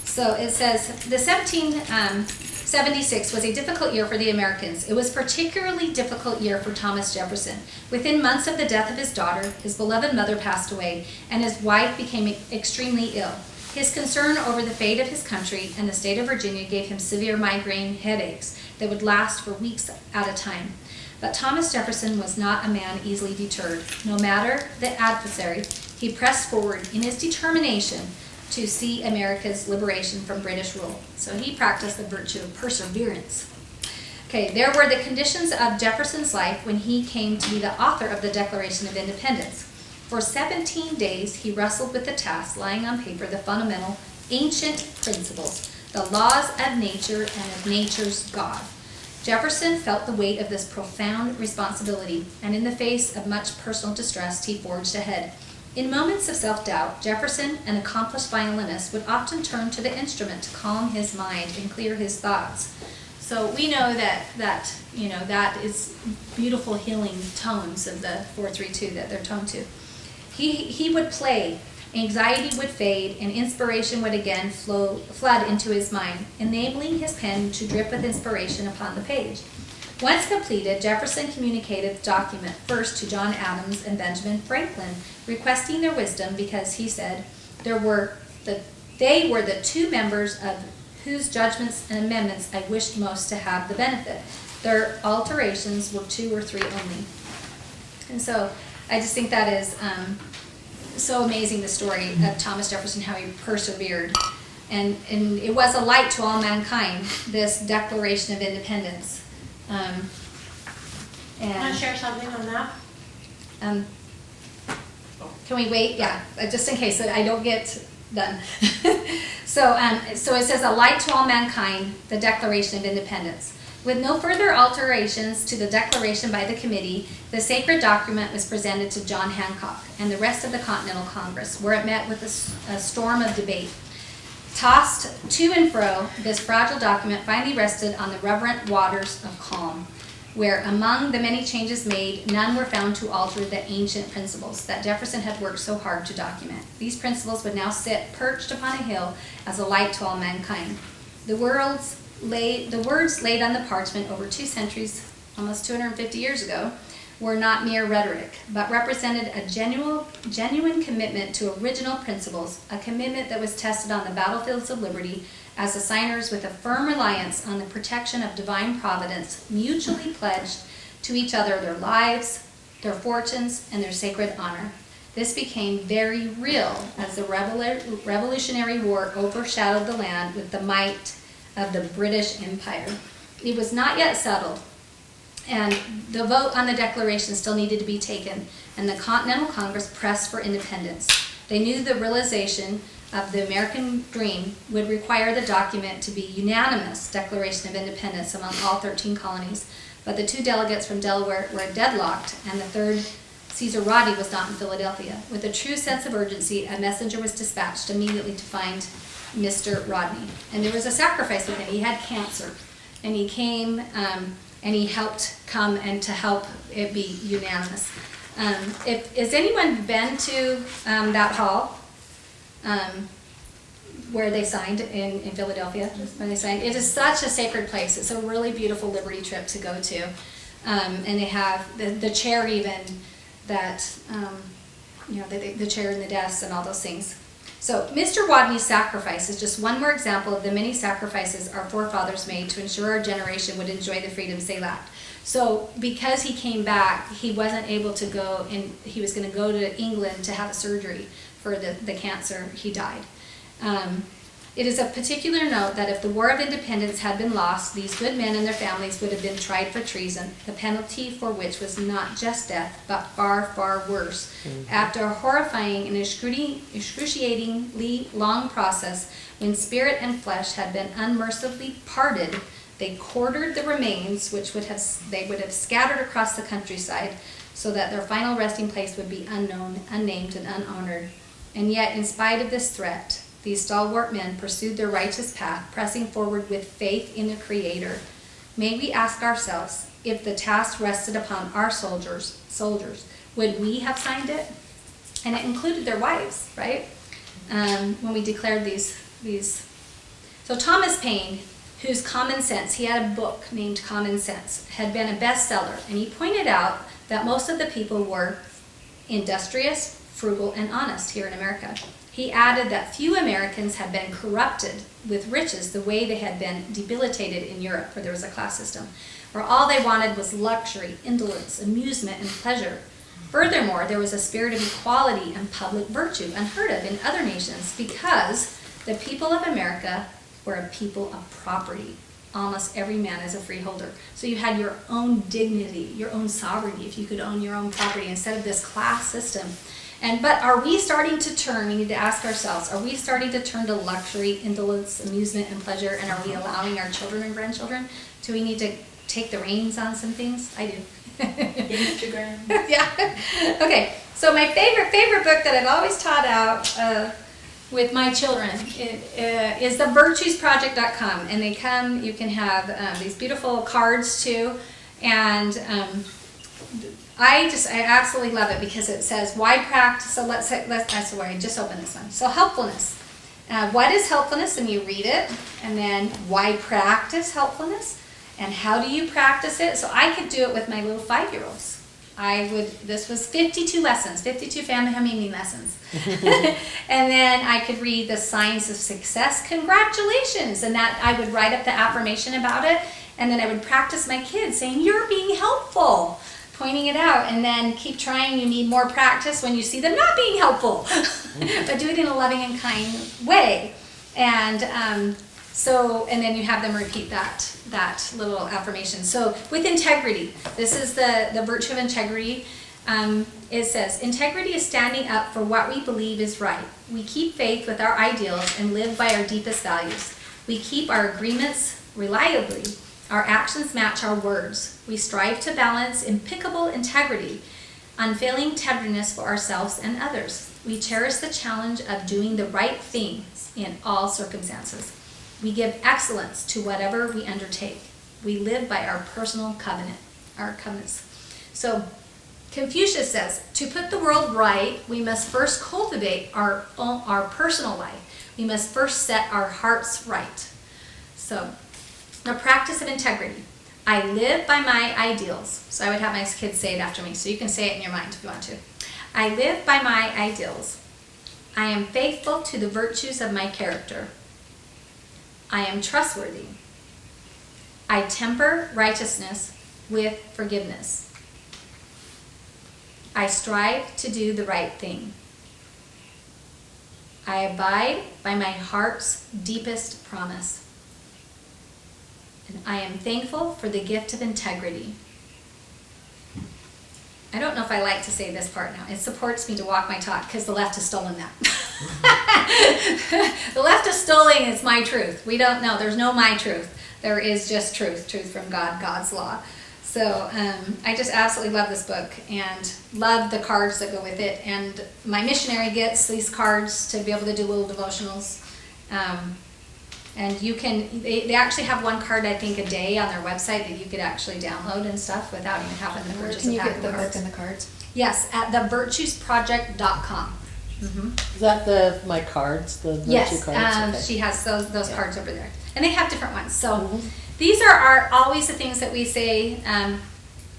So it says, the 1776 was a difficult year for the Americans. It was a particularly difficult year for Thomas Jefferson. Within months of the death of his daughter, his beloved mother passed away, and his wife became extremely ill. His concern over the fate of his country and the state of Virginia gave him severe migraine headaches that would last for weeks at a time. But Thomas Jefferson was not a man easily deterred. No matter the adversary, he pressed forward in his determination to see America's liberation from British rule. So he practiced the virtue of perseverance. Okay, there were the conditions of Jefferson's life when he came to be the author of the Declaration of Independence. For 17 days, he wrestled with the task, lying on paper the fundamental ancient principles, the laws of nature and of nature's God. Jefferson felt the weight of this profound responsibility, and in the face of much personal distress, he forged ahead. In moments of self-doubt, Jefferson, an accomplished violinist, would often turn to the instrument to calm his mind and clear his thoughts. So we know that is beautiful healing tones of the 4-3-2 that they're toned to. He would play, anxiety would fade, and inspiration would again flood into his mind, enabling his pen to drip with inspiration upon the page. Once completed, Jefferson communicated the document first to John Adams and Benjamin Franklin, requesting their wisdom because he said they were the two members of whose judgments and amendments I wished most to have the benefit. Their alterations were 2 or 3 only. And so I just think that is so amazing, the story of Thomas Jefferson, how he persevered. And it was a light to all mankind, this Declaration of Independence.
Want to share something on that?
Can we wait? Yeah, just in case I don't get done. So it says, a light to all mankind, the Declaration of Independence. With no further alterations to the declaration by the committee, the sacred document was presented to John Hancock and the rest of the Continental Congress, where it met with a storm of debate. Tossed to and fro, this fragile document finally rested on the reverent waters of calm, where among the many changes made, none were found to alter the ancient principles that Jefferson had worked so hard to document. These principles would now sit perched upon a hill as a light to all mankind. The words laid on the parchment over 2 centuries, almost 250 years ago, were not mere rhetoric, but represented a genuine commitment to original principles, a commitment that was tested on the battlefields of liberty as the signers, with a firm reliance on the protection of divine providence, mutually pledged to each other their lives, their fortunes, and their sacred honor. This became very real as the Revolutionary War overshadowed the land with the might of the British Empire. It was not yet settled, and the vote on the Declaration still needed to be taken, and the Continental Congress pressed for independence. They knew the realization of the American dream would require the document to be unanimous Declaration of Independence among all 13 colonies, but the 2 delegates from Delaware were deadlocked, and the third, Caesar Rodney, was not in Philadelphia. With a true sense of urgency, a messenger was dispatched immediately to find Mr. Rodney. And there was a sacrifice with him. He had cancer, and he came and he helped come and to help it be unanimous. Has anyone been to that hall where they signed in Philadelphia? When they signed, it is such a sacred place. It's a really beautiful Liberty trip to go to, and they have the chair even that the chair and the desks and all those things. So Mr. Rodney's sacrifice is just one more example of the many sacrifices our forefathers made to ensure our generation would enjoy the freedoms they lacked. So because he came back, he wasn't able to go, and he was going to go to England to have a surgery for the cancer. He died. It is of particular note that if the War of Independence had been lost, these good men and their families would have been tried for treason, the penalty for which was not just death, but far, far worse. After a horrifying and excruciatingly long process, when spirit and flesh had been unmercifully parted, they quartered the remains, which they would have scattered across the countryside, so that their final resting place would be unknown, unnamed, and unhonored. And yet, in spite of this threat, these stalwart men pursued their righteous path, pressing forward with faith in the Creator. May we ask ourselves, if the task rested upon our soldiers, would we have signed it? And it included their wives, right? When we declared these. So Thomas Paine, whose Common Sense, he had a book named Common Sense, had been a bestseller, and he pointed out that most of the people were industrious, frugal, and honest here in America. He added that few Americans had been corrupted with riches the way they had been debilitated in Europe, where there was a class system, where all they wanted was luxury, indolence, amusement, and pleasure. Furthermore, there was a spirit of equality and public virtue unheard of in other nations because the people of America were a people of property. Almost every man is a freeholder. So you had your own dignity, your own sovereignty, if you could own your own property instead of this class system. But are we starting to turn, we need to ask ourselves, are we starting to turn to luxury, indolence, amusement, and pleasure, and are we allowing our children and grandchildren? Do we need to take the reins on some things? I do.
Instagram.
Yeah. Okay, so my favorite book that I've always taught out with my children is the virtuesproject.com, and they come, you can have these beautiful cards too, and I absolutely love it because it says why practice. So that's why I just opened this one. So helpfulness. What is helpfulness? And you read it, and then why practice helpfulness, and how do you practice it? So I could do it with my little 5-year-olds. This was 52 lessons, 52 family meaning lessons. And then I could read the signs of success, congratulations, and that I would write up the affirmation about it, and then I would practice my kids saying, you're being helpful, pointing it out, and then keep trying. You need more practice when you see them not being helpful, but do it in a loving and kind way. And and then you have them repeat that little affirmation. So with integrity, this is the virtue of integrity. It says, integrity is standing up for what we believe is right. We keep faith with our ideals and live by our deepest values. We keep our agreements reliably. Our actions match our words. We strive to balance impeccable integrity, unfailing tenderness for ourselves and others. We cherish the challenge of doing the right thing in all circumstances. We give excellence to whatever we undertake. We live by our personal covenant, our covenants. So Confucius says, to put the world right, we must first cultivate our personal life. We must first set our hearts right. So a practice of integrity. I live by my ideals. So I would have my kids say it after me, so you can say it in your mind if you want to. I live by my ideals. I am faithful to the virtues of my character. I am trustworthy. I temper righteousness with forgiveness. I strive to do the right thing. I abide by my heart's deepest promise. And I am thankful for the gift of integrity. I don't know if I like to say this part now. It supports me to walk my talk because the left has stolen that. The left is stealing it's my truth. We don't know. There's no my truth. There is just truth from God, God's law. So I just absolutely love this book and love the cards that go with it. And my missionary gets these cards to be able to do little devotionals. And you can, they actually have one card, I think, a day on their website that you could actually download and stuff without even having to
Where
purchase
can
a
you
pack
get
of
the
cards.
book and the cards?
Yes, at thevirtuesproject.com.
Is that my cards, the virtue
Yes,
cards? Okay.
she has those
Yeah.
cards over there. And they have different ones. So these are always the things that we say.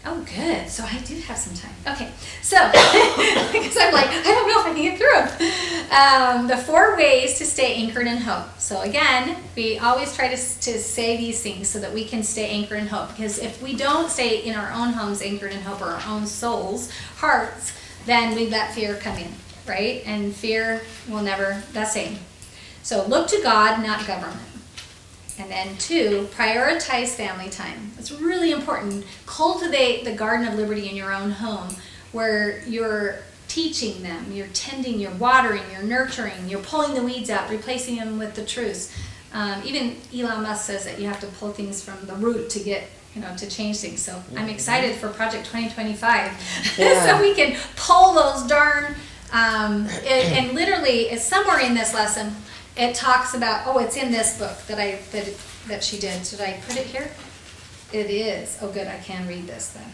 Oh, good. So I do have some time. Okay. So, because I'm like, I don't know if I can get through them. The 4 ways to stay anchored in hope. So again, we always try to say these things so that we can stay anchored in hope. Because if we don't stay in our own homes anchored in hope, or our own souls, hearts, then we let fear come in, right? And fear will never, the same. So look to God, not government. And then 2, prioritize family time. It's really important. Cultivate the garden of liberty in your own home where you're teaching them, you're tending, you're watering, you're nurturing, you're pulling the weeds out, replacing them with the truths. Even Elon Musk says that you have to pull things from the root to get, to change things. So I'm excited for Project 2025 so we can pull those darn, and literally it's somewhere in this lesson. It talks about, it's in this book that she did. Should I put it here? It is. Oh, good. I can read this then.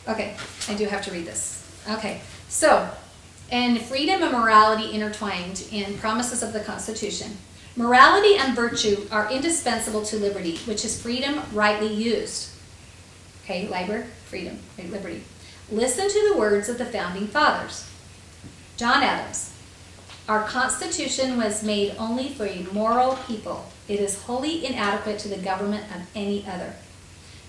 Okay. I do have to read this. Okay. So, and freedom and morality intertwined in promises of the Constitution. Morality and virtue are indispensable to liberty, which is freedom rightly used. Okay, liber, freedom, liberty. Listen to the words of the founding fathers. John Adams. Our Constitution was made only for a moral people. It is wholly inadequate to the government of any other.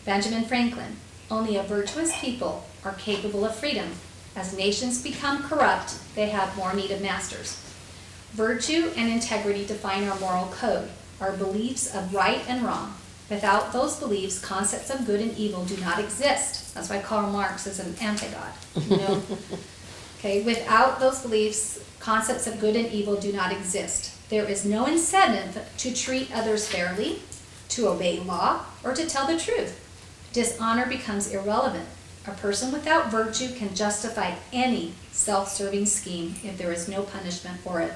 Benjamin Franklin, only a virtuous people are capable of freedom. As nations become corrupt, they have more need of masters. Virtue and integrity define our moral code, our beliefs of right and wrong. Without those beliefs, concepts of good and evil do not exist. That's why Karl Marx is an anti-God. You know? Okay, without those beliefs, concepts of good and evil do not exist. There is no incentive to treat others fairly, to obey law, or to tell the truth. Dishonor becomes irrelevant. A person without virtue can justify any self-serving scheme if there is no punishment for it.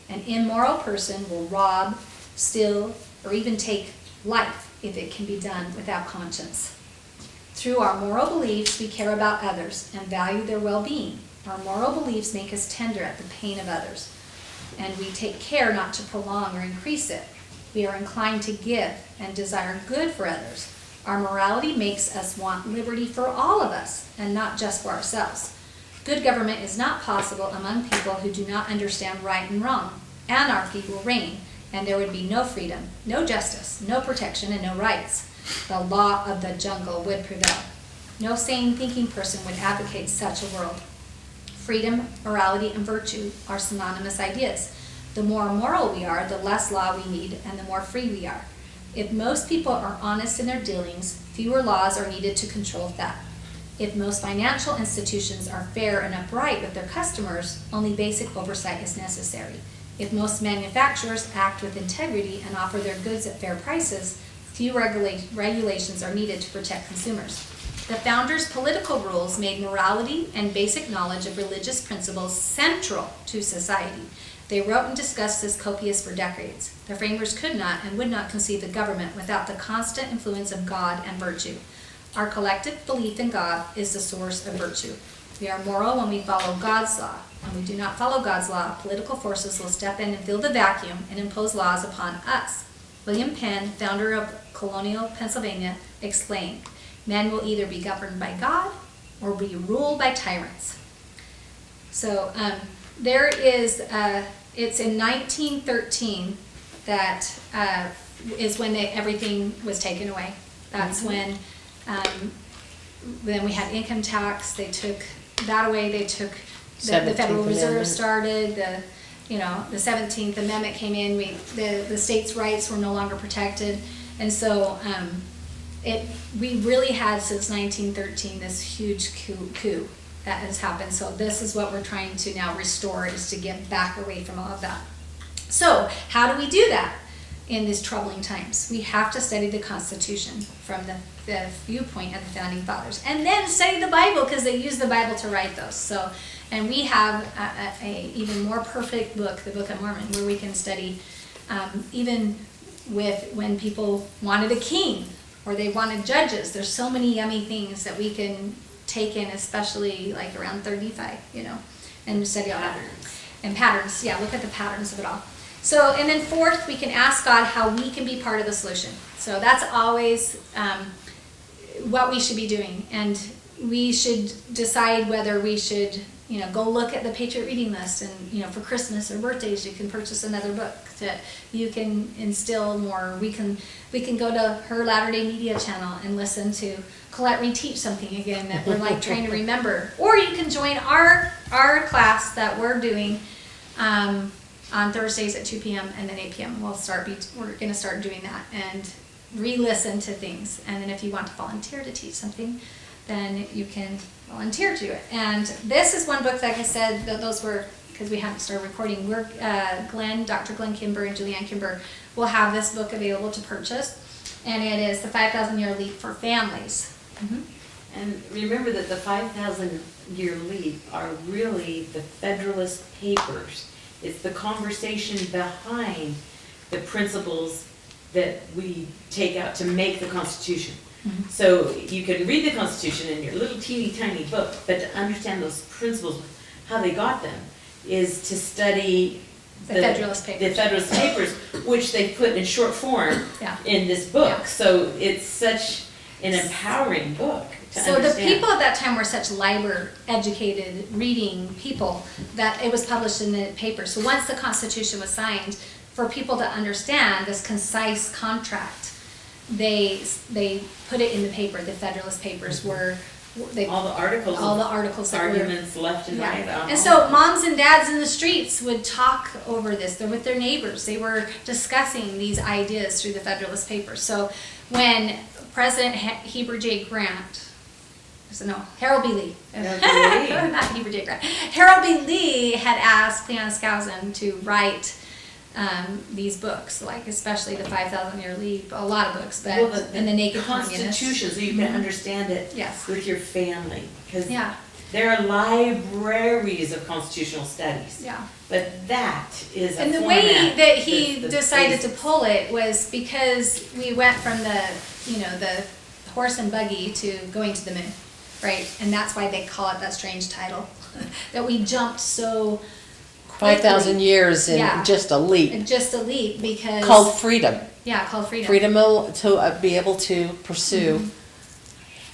An immoral person will rob, steal, or even take life if it can be done without conscience. Through our moral beliefs, we care about others and value their well-being. Our moral beliefs make us tender at the pain of others, and we take care not to prolong or increase it. We are inclined to give and desire good for others. Our morality makes us want liberty for all of us and not just for ourselves. Good government is not possible among people who do not understand right and wrong. Anarchy will reign, and there would be no freedom, no justice, no protection, and no rights. The law of the jungle would prevail. No sane thinking person would advocate such a world. Freedom, morality, and virtue are synonymous ideas. The more moral we are, the less law we need, and the more free we are. If most people are honest in their dealings, fewer laws are needed to control theft. If most financial institutions are fair and upright with their customers, only basic oversight is necessary. If most manufacturers act with integrity and offer their goods at fair prices, few regulations are needed to protect consumers. The founders' political rules made morality and basic knowledge of religious principles central to society. They wrote and discussed this copious for decades. The framers could not and would not conceive the government without the constant influence of God and virtue. Our collective belief in God is the source of virtue. We are moral when we follow God's law. When we do not follow God's law, political forces will step in and fill the vacuum and impose laws upon us. William Penn, founder of colonial Pennsylvania, explained, "Men will either be governed by God or be ruled by tyrants." So there is, it's in 1913 that is when everything was taken away. That's when then we had income tax. They took that away. They took the Federal Reserve started. The 17th Amendment came in. The states' rights were no longer protected, and so we really had since 1913 this huge coup that has happened. So this is what we're trying to now restore, is to get back away from all of that. So how do we do that in these troubling times? We have to study the Constitution from the viewpoint of the Founding Fathers, and then study the Bible, because they use the Bible to write those. So, and we have a even more perfect book, the Book of Mormon, where we can study even with when people wanted a king or they wanted judges. There's so many yummy things that we can take in, especially like around 35, and study all that. And patterns, yeah, look at the patterns of it all. So, and then fourth, we can ask God how we can be part of the solution. So that's always what we should be doing. And we should decide whether we should, go look at the Patriot Reading List, and, for Christmas or birthdays, you can purchase another book that you can instill more. We can go to her Latter-day Media channel and listen to Colette reteach something again that we're like trying to remember. Or you can join our class that we're doing on Thursdays at 2 p.m. and then 8 p.m. We're going to start doing that and re-listen to things. And then if you want to volunteer to teach something, then you can volunteer to do it. And this is one book, like I said, those were, because we haven't started recording, we're Dr. Glenn Kimber and Julianne Kimber will have this book available to purchase. And it is The 5,000-Year Leap for Families. Mm-hmm.
And remember that the 5,000-Year Leap are really the Federalist Papers. It's the conversation behind the principles that we take out to make the Constitution. Mm-hmm. So you can read the Constitution in your little teeny tiny book, but to understand those principles, how they got them, is to study
the Federalist
Papers, which they put in short form in this book. Yeah. So it's such an empowering book to
So the
understand.
people at that time were such educated, reading people, that it was published in the paper. So once the Constitution was signed, for people to understand this concise contract, they put it in the paper. The Federalist Papers were, they,
All the articles.
all the articles that were.
Arguments left and right.
Yeah. And so moms and dads in the streets would talk over this. They're with their neighbors. They were discussing these ideas through the Federalist Papers. So when President Heber J. Grant, Harold B. Lee.
Harold B. Lee.
Not Heber J. Grant. Harold B. Lee had asked Cleon Skousen to write these books, like especially the 5,000-Year Leap, a lot of books, but and the Naked Communist.
Constitution, so you can understand it
Yes.
with your family. Because
Yeah.
there are libraries of constitutional studies.
Yeah.
But that is a
And the
format
way that he
that's the
decided to
basics.
pull it was because we went from the horse and buggy to going to the moon, right? And that's why they call it that strange title, that we jumped so
5,000 years in
Yeah.
just a leap.
just a leap because
Called freedom.
called freedom.
Freedom to be able to pursue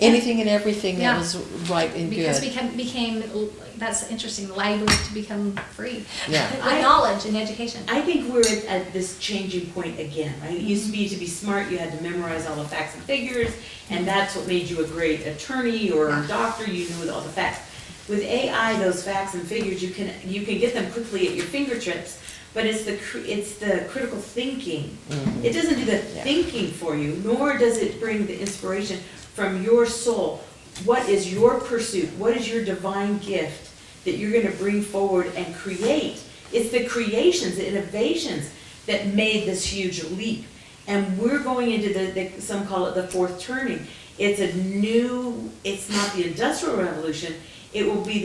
anything and everything that
Yeah.
was right and
Because
good.
became that's interesting, libraries to become free.
Yeah.
With knowledge and education.
I think we're at this changing point again, right? It used to be smart, you had to memorize all the facts and figures, and that's what made you a great attorney or a doctor, you knew all the facts. With AI, those facts and figures, you can get them quickly at your fingertips, but it's the critical thinking. It doesn't do the thinking for you, nor does it bring the inspiration from your soul. What is your pursuit? What is your divine gift that you're going to bring forward and create? It's the creations, the innovations that made this huge leap. And we're going into some call it the fourth turning. It's not the Industrial Revolution, it will be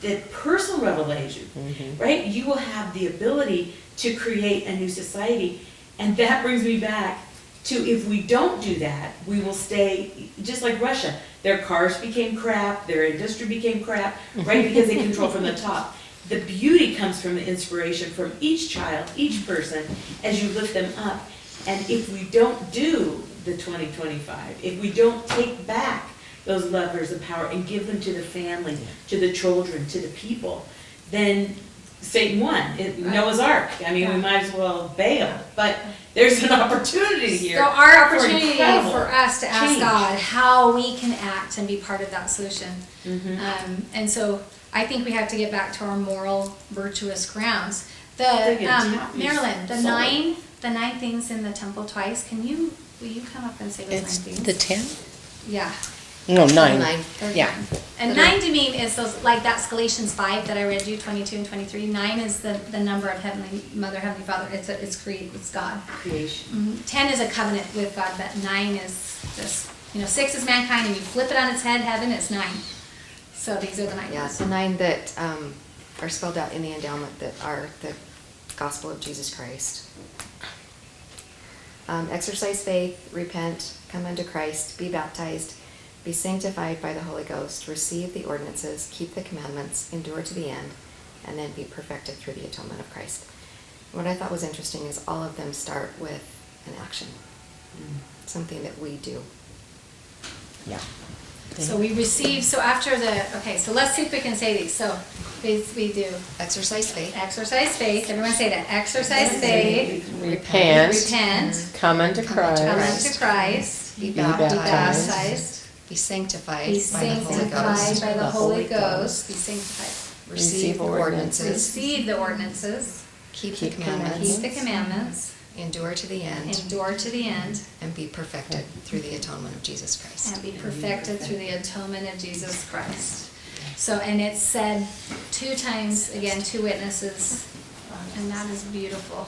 the personal revelation, right? You will have the ability to create a new society. And that brings me back to, if we don't do that, we will stay just like Russia. Their cars became crap, their industry became crap, right? Because they control from the top. The beauty comes from the inspiration from each child, each person, as you lift them up. And if we don't do the 2025, if we don't take back those levers of power and give them to the family, to the children, to the people, then Satan won. Noah's Ark. I mean, we might as well bail. But there's an opportunity here.
So our
for
opportunity
incredible
for us to ask
change.
God how we can act and be part of that solution. And so I think we have to get back to our moral, virtuous grounds.
They can tap your
Marilyn, the
soul.
nine things in the temple twice. Will you come up and say those
It's
9 things?
the 10?
Yeah.
No, 9.
There's
Yeah.
9. And 9 to me is those, like that's Galatians 5 that I read you, 22 and 23. 9 is the number of Heavenly Father. It's God.
Creation.
10 is a covenant with God, but 9 is just, 6 is mankind, and you flip it on its head, heaven is 9. So these are the 9.
Yeah, the 9 that are spelled out in the endowment that are the gospel of Jesus Christ. Exercise faith, repent, come unto Christ, be baptized, be sanctified by the Holy Ghost, receive the ordinances, keep the commandments, endure to the end, and then be perfected through the atonement of Christ. What I thought was interesting is all of them start with an action, something that we do.
Yeah.
So we receive, so let's see if we can say these. So we do
Exercise faith,
exercise faith, everyone say that, exercise faith,
Repent. Come unto
come
Christ.
unto Christ,
be
Be
baptized,
baptized,
be sanctified
be
by the Holy
sanctified
Ghost,
by the Holy Ghost, be sanctified.
receive the ordinances,
Receive the ordinances,
keep the
Keep
commandments,
keep the commandments,
endure to the end,
endure to the end,
and be perfected through the atonement of Jesus Christ.
and be perfected through the atonement of Jesus Christ. So, and it's said 2 times, again, 2 witnesses, and that is beautiful.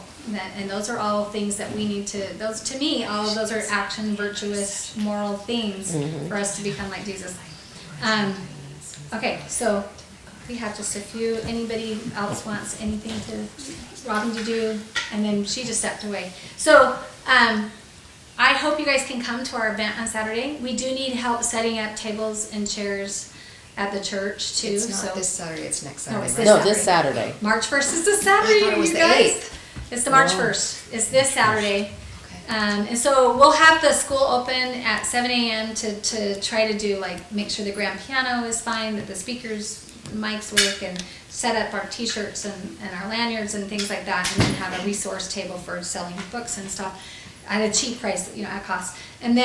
And those are all things that we need to, to me, all of those are action, virtuous, moral things for us to become like Jesus. Okay, so we have just a few. Anybody else wants anything Robin to do? And then she just stepped away. So, I hope you guys can come to our event on Saturday. We do need help setting up tables and chairs at the church too.
It's
so
not this Saturday, it's next
No,
Saturday.
it's
right?
No, this Saturday.
March 1st is the Saturday,
I thought it was
you
the
guys.
8th.
It's the March 1st. It's this Saturday. And so we'll have the school open at 7 a.m. to try to do, like, make sure the grand piano is fine, that the speakers, mics work, and set up our t-shirts and our lanyards and things like that, and then have a resource table for selling books and stuff at a cheap price, at cost. And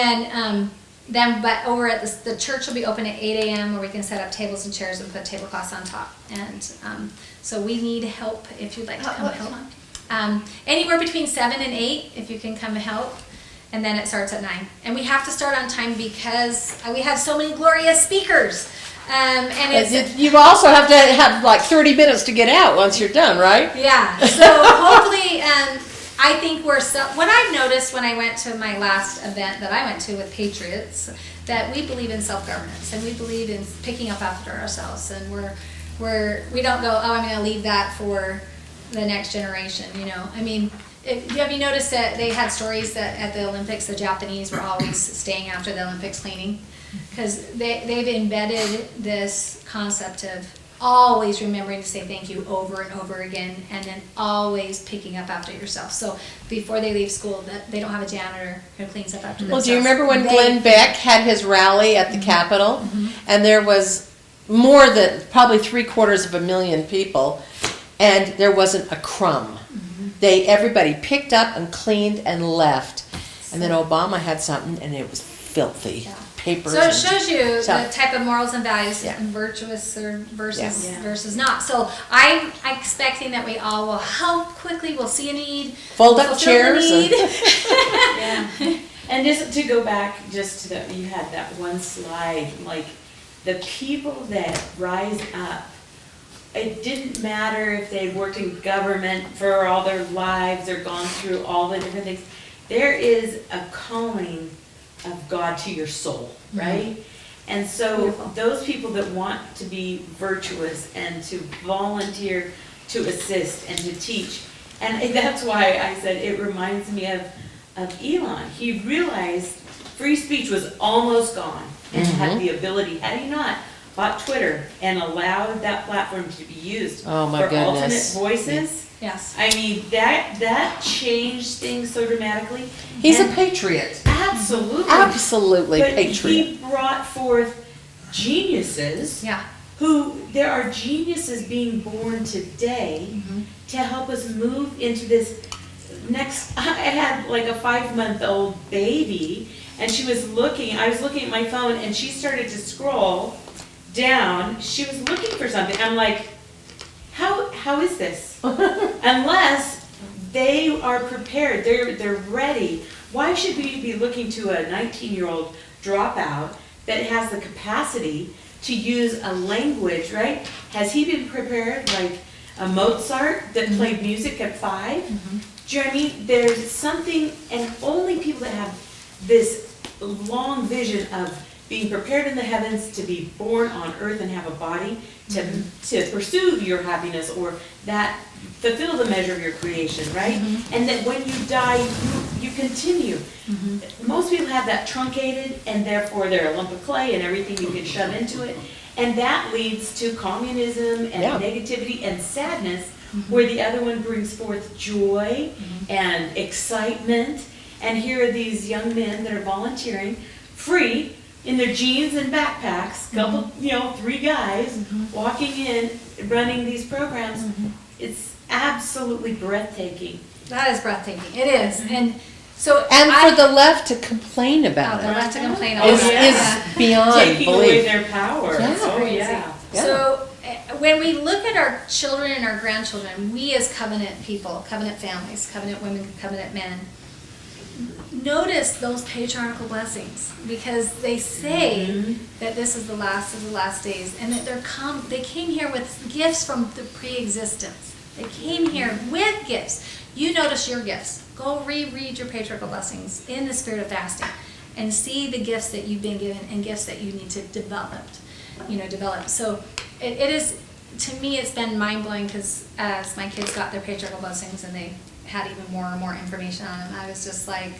but over at the church will be open at 8 a.m. where we can set up tables and chairs and put tablecloths on top. And so we need help if you'd like to come help. Anywhere between 7 and 8 if you can come help. And then it starts at 9. And we have to start on time because we have so many glorious speakers. And
you also have to have like 30 minutes to get out once you're done, right?
Yeah. So hopefully, I think what I've noticed when I went to my last event that I went to with Patriots, that we believe in self-governance and we believe in picking up after ourselves, and we don't go, oh, I'm going to leave that for the next generation. I mean, have you noticed that they had stories that at the Olympics the Japanese were always staying after the Olympics cleaning? Because they've embedded this concept of always remembering to say thank you over and over again, and then always picking up after yourself. So before they leave school, that they don't have a janitor who cleans up after themselves.
Well, do you remember when Glenn Beck had his rally at the Capitol, and there was more than probably 750,000 people, and there wasn't a crumb. Everybody picked up and cleaned and left, and then Obama had something, and it was filthy.
Yeah.
Papers.
So it shows you
stuff.
the type of morals and values,
Yeah.
and virtuous versus not. So I'm expecting that we all will help quickly. We'll see a need.
Fold
we'll
up
fulfill the
chairs.
need.
Yeah. And just to go back, just to you had that one slide, like the people that rise up, it didn't matter if they worked in government for all their lives or gone through all the different things. There is a calling of God to your soul, right? And so
Beautiful.
those people that want to be virtuous and to volunteer to assist and to teach, and that's why I said it reminds me of Elon. He realized free speech was almost gone and had the ability, had he not bought Twitter and allowed that platform to be used
Oh, my
for
goodness.
alternate voices.
Yes.
I mean, that changed things so dramatically.
He's a
And
patriot.
absolutely.
Absolutely
But
patriot.
he brought forth geniuses
Yeah.
there are geniuses being born today to help us move into this next. I had like a 5-month-old baby, and I was looking at my phone, and she started to scroll down. She was looking for something. I'm like, how is this? Unless they are prepared, they're ready. Why should we be looking to a 19-year-old dropout that has the capacity to use a language, right? Has he been prepared like a Mozart that played music at 5? Do you know what I mean? There's something, and only people that have this long vision of being prepared in the heavens to be born on earth and have a body to pursue your happiness, or that fulfill the measure of your creation, right? And that when you die, you continue. Most people have that truncated, and therefore they're a lump of clay and everything you can shove into it. And that leads to communism and negativity and sadness, where the other one brings forth joy and excitement. And here are these young men that are volunteering free in their jeans and backpacks, couple, 3 guys walking in, running these programs. It's absolutely breathtaking.
That is breathtaking. It is. And so
And for the left to complain about
the
it
left to complain
is beyond
Taking away
belief.
their power.
Yeah.
Oh,
Crazy.
yeah.
So when we look at our children and our grandchildren, we as covenant people, covenant families, covenant women, covenant men, notice those patriarchal blessings, because they say that this is the last of the last days, and that they came here with gifts from the pre-existence. They came here with gifts. You notice your gifts. Go reread your patriarchal blessings in the spirit of fasting and see the gifts that you've been given and gifts that you need to develop. So it is, to me, it's been mind-blowing, because as my kids got their patriarchal blessings and they had even more and more information on them, I was just like,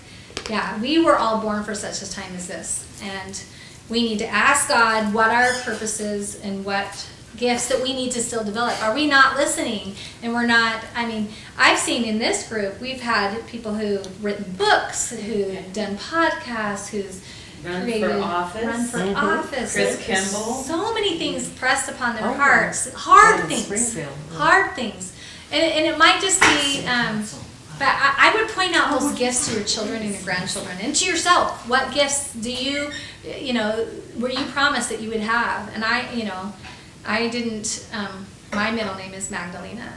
yeah, we were all born for such a time as this, and we need to ask God what our purpose is and what gifts that we need to still develop? Are we not listening? And we're not, I mean, I've seen in this group, we've had people who've written books, who've done podcasts, who's
Run
created,
for office.
run for office.
Chris
There's
Kimball.
So many things pressed upon their
Oh,
hearts. Hard
in
things.
Springfield.
Hard things. And it might just be, but I would point out those gifts to your children and your grandchildren and to yourself. What gifts do you, were you promised that you would have? And I didn't, my middle name is Magdalena,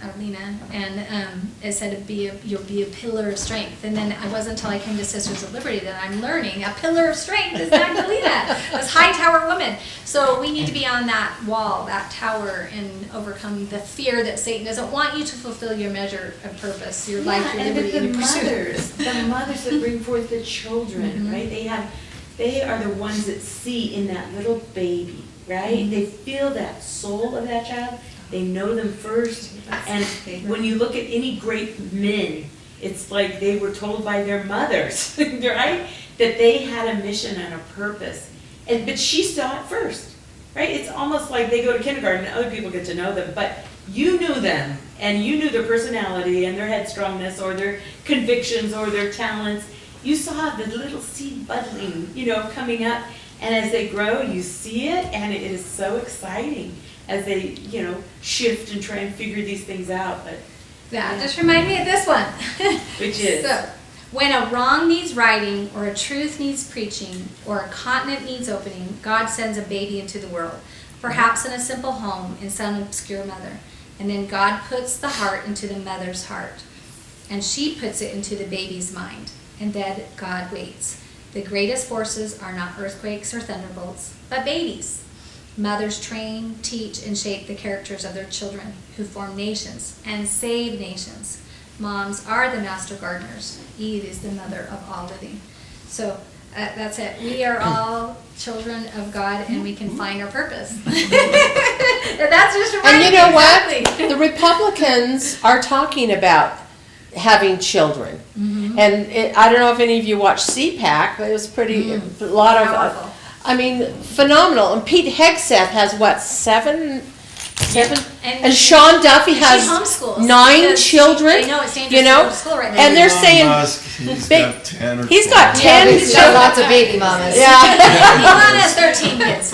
and it said you'll be a pillar of strength. And then it wasn't until I came to Sisters of Liberty that I'm learning a pillar of strength is Magdalena, this high tower woman. So we need to be on that wall, that tower, and overcome the fear that Satan doesn't want you to fulfill your measure of purpose, your life, your
And
liberty,
the
and your pursuit.
mothers that bring forth the children, right? They are the ones that see in that little baby, right? They feel that soul of that child. They know them first. And when you look at any great men, it's like they were told by their mothers, right? That they had a mission and a purpose. But she saw it first, right? It's almost like they go to kindergarten and other people get to know them, but you knew them and you knew their personality and their headstrongness or their convictions or their talents. You saw the little seed budding, coming up. And as they grow, you see it, and it is so exciting as they, shift and try and figure these things out. But
That just reminded me of this one.
which is
So, when a wrong needs righting, or a truth needs preaching, or a continent needs opening, God sends a baby into the world, perhaps in a simple home, in some obscure mother. And then God puts the heart into the mother's heart, and she puts it into the baby's mind. And then God waits. The greatest forces are not earthquakes or thunderbolts, but babies. Mothers train, teach, and shape the characters of their children, who form nations and save nations. Moms are the master gardeners. Eve is the mother of all living. So that's it. We are all children of God, and we can find our purpose. And that's just
And you know
exactly.
what? The Republicans are talking about having children.
Mm-hmm.
And I don't know if any of you watched CPAC, but it was pretty, a lot of,
Powerful.
phenomenal. And Pete Hegseth has what, seven?
And
And Sean Duffy
she
has
homeschools
9
because
children.
I know it's dangerous
you know?
to go to school right now.
And they're
Elon
saying,
Musk, he's
big-
got 10 or
he's got
12.
10
He's got
children.
lots of baby mamas.
Yeah.
Elon has 13 kids.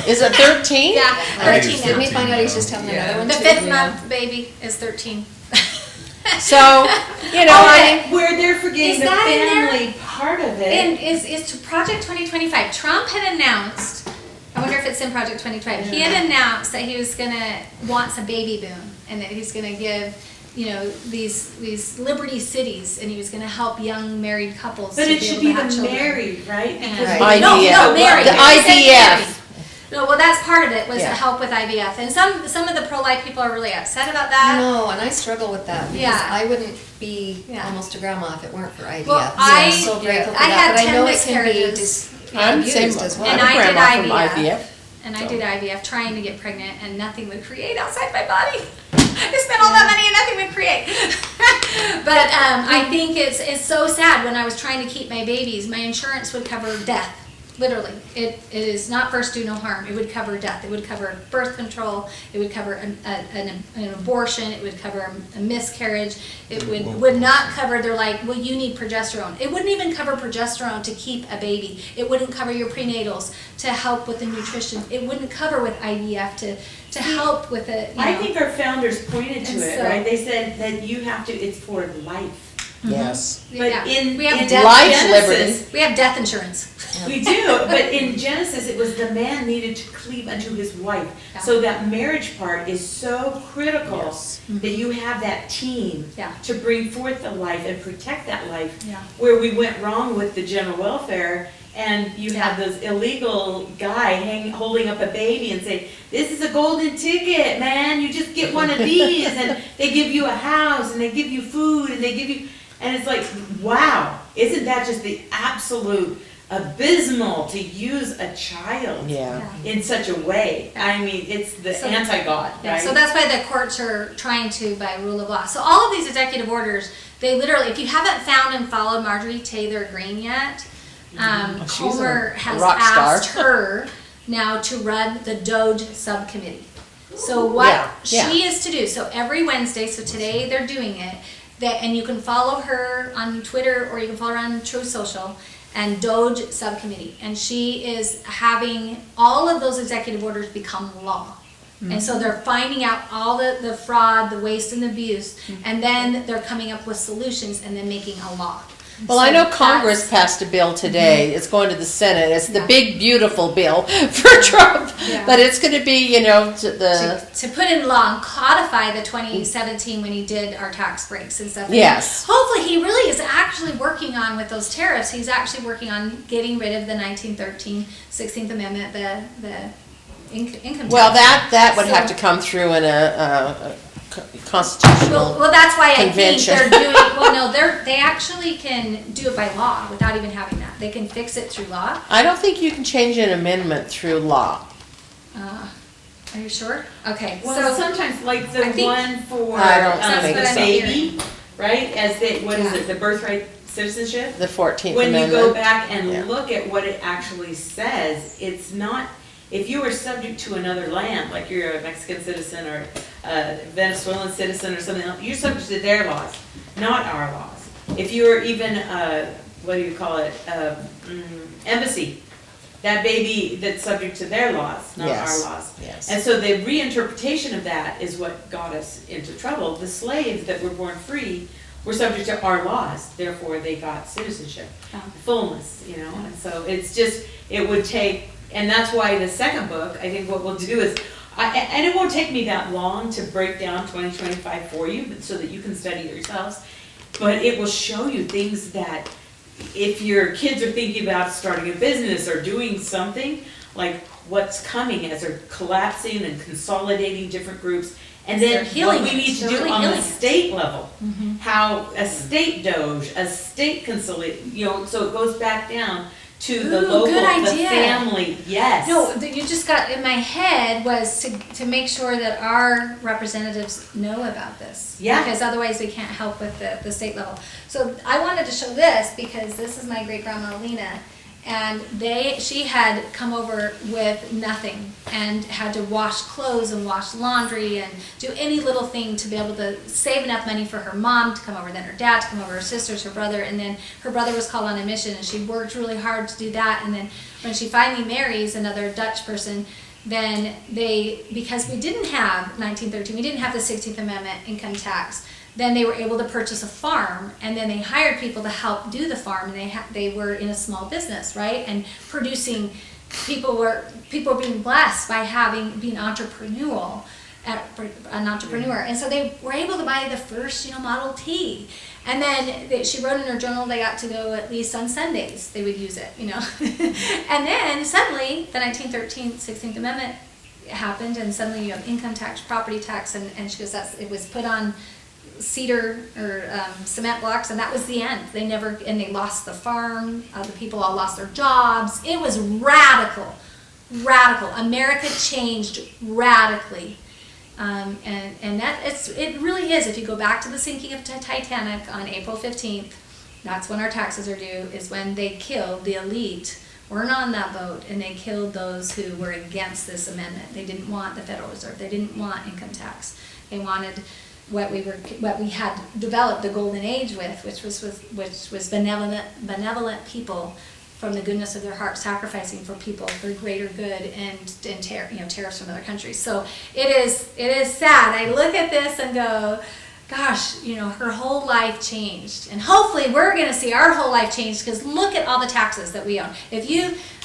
Is it 13?
Yeah,
I think
13
it's
now.
Did we find out he's just having another one
The
too?
5th month baby is 13.
So, I mean,
where they're forgetting
Is
the
that in there?
family part of it.
And is to Project 2025. Trump had announced, I wonder if it's in Project 2025, he had announced that he was wants a baby boom, and that he's gonna give, these liberty cities, and he was gonna help young married couples
But
to
it
be
should
able
be
to have
the
children.
married, right? Because
Right.
No,
IVF.
married.
The
I said
IVF.
married. No, well, that's part of it, was to
Yeah.
help with IVF. And some of the pro-life people are really upset about that.
No, and I struggle with that because
Yeah.
I wouldn't be
Yeah.
almost a grandma if it weren't for IVF.
Well,
So I'm so grateful for
I
that,
had
but I
10
know it can be
miscarriages.
I'm the same.
abused as well.
And
I'm a
I did
grandma from
IVF.
IVF.
And I did IVF trying to get pregnant, and nothing would create outside my body. I spent all that money and nothing would create. But I think it's so sad. When I was trying to keep my babies, my insurance would cover death. Literally, it is not first do no harm. It would cover death. It would cover birth control. It would cover an abortion. It would cover a miscarriage. It would not cover. They're like, well, you need progesterone. It wouldn't even cover progesterone to keep a baby. It wouldn't cover your prenatals to help with the nutrition. It wouldn't cover with IVF to help with it.
I think our founders pointed to
And
it,
so-
right? They said that you have to, it's for life.
Yes.
But
Yeah.
in
we have
in
death.
Life,
Genesis,
liberty.
We have death insurance.
we do, but in Genesis, it was the man needed to cleave unto his wife.
Yeah.
So that marriage part is so critical that you have that team
Yeah.
to bring forth the life and protect that life.
Yeah.
Where we went wrong with the general welfare, and you had this illegal guy holding up a baby and saying, "This is a golden ticket, man. You just get one of these," and they give you a house, and they give you food, and they give you, and it's like, wow, isn't that just the absolute abysmal to use a child
Yeah.
in such a way? I mean, it's the
So-
anti-God,
Yeah,
right?
so that's why the courts are trying to, by rule of law. So all of these executive orders, they literally, if you haven't found and followed Marjorie Taylor Greene yet,
She's
Comer
a
has
rock star.
asked her now to run the DOJ subcommittee. So what
Yeah,
she is to do, so every Wednesday, so today they're doing it, and you can follow her on Twitter or you can follow her on True Social and Doge Subcommittee. And she is having all of those executive orders become law. And so they're finding out all the fraud, the waste and the abuse, and then they're coming up with solutions and then making a law.
Well, I know Congress passed a bill today. It's going to the Senate. It's the big, beautiful bill for Trump.
Yeah.
But it's going to be,
To put in law and codify the 2017 when he did our tax breaks and stuff. And
Yes.
hopefully he really is actually working on, with those tariffs, he's actually working on getting rid of the 1913 16th Amendment, the income tax.
Well, that would
So-
have to come through in a constitutional.
Well, that's why
convention.
I think they're doing, well, no, they actually can do it by law without even having that. They can fix it through law.
I don't think you can change an amendment through law.
Are you sure? Okay,
Well,
so,
sometimes like
I
the
think-
one for
I don't
think
the
so.
baby, right? As they, what is
Yeah.
it, the birthright citizenship?
The 14th
When you
Amendment.
go back
Yeah.
and look at what it actually says, it's not, if you are subject to another land, like you're a Mexican citizen or a Venezuelan citizen or something else, you're subject to their laws, not our laws. If you're even, what do you call it, embassy, that baby that's subject to their laws, not our
Yes.
laws.
Yes.
And so the reinterpretation of that is what got us into trouble. The slaves that were born free were subject to our laws, therefore they got citizenship, fullness, and so it's just, it would take, and that's why the second book, I think what we'll do is, and it won't take me that long to break down 2025 for you, but so that you can study it yourselves, but it will show you things that if your kids are thinking about starting a business or doing something, like what's coming as they're collapsing and consolidating different groups, and
They're
then
healing
what we
it.
need to
They're
do
really
on the
healing it.
state level, how a state doge, a state consolidate, so it goes back down to the
Ooh,
local,
good
the
idea.
family, yes.
no, you just got, in my head was to make sure that our representatives know about this.
Yeah.
Because otherwise we can't help with the state level. So I wanted to show this because this is my great grandma Lena. And she had come over with nothing and had to wash clothes and wash laundry and do any little thing to be able to save enough money for her mom to come over, then her dad to come over, her sisters, her brother, and then her brother was called on a mission and she worked really hard to do that. And then when she finally marries another Dutch person, then because we didn't have 1913, we didn't have the 16th Amendment income tax, then they were able to purchase a farm, and then they hired people to help do the farm, and they were in a small business, right? And producing, people were being blessed by being entrepreneurial, an entrepreneur, and so they were able to buy the first, Model T. And then she wrote in her journal they got to go at least on Sundays. They would use it, And then suddenly the 1913 16th Amendment happened, and suddenly you have income tax, property tax, and she goes, it was put on cedar or cement blocks, and that was the end. They lost the farm. The people all lost their jobs. It was radical. America changed radically, and it really is. If you go back to the sinking of Titanic on April 15th, that's when our taxes are due. Is when they killed the elite. Weren't on that boat, and they killed those who were against this amendment. They didn't want the Federal Reserve. They didn't want income tax. They wanted what we had developed the golden age with, which was benevolent people from the goodness of their heart sacrificing for people for greater good and tariffs from other countries. So it is sad. I look at this and go, gosh, her whole life changed, and hopefully we're going to see our whole life change, because look at all the taxes that we own. If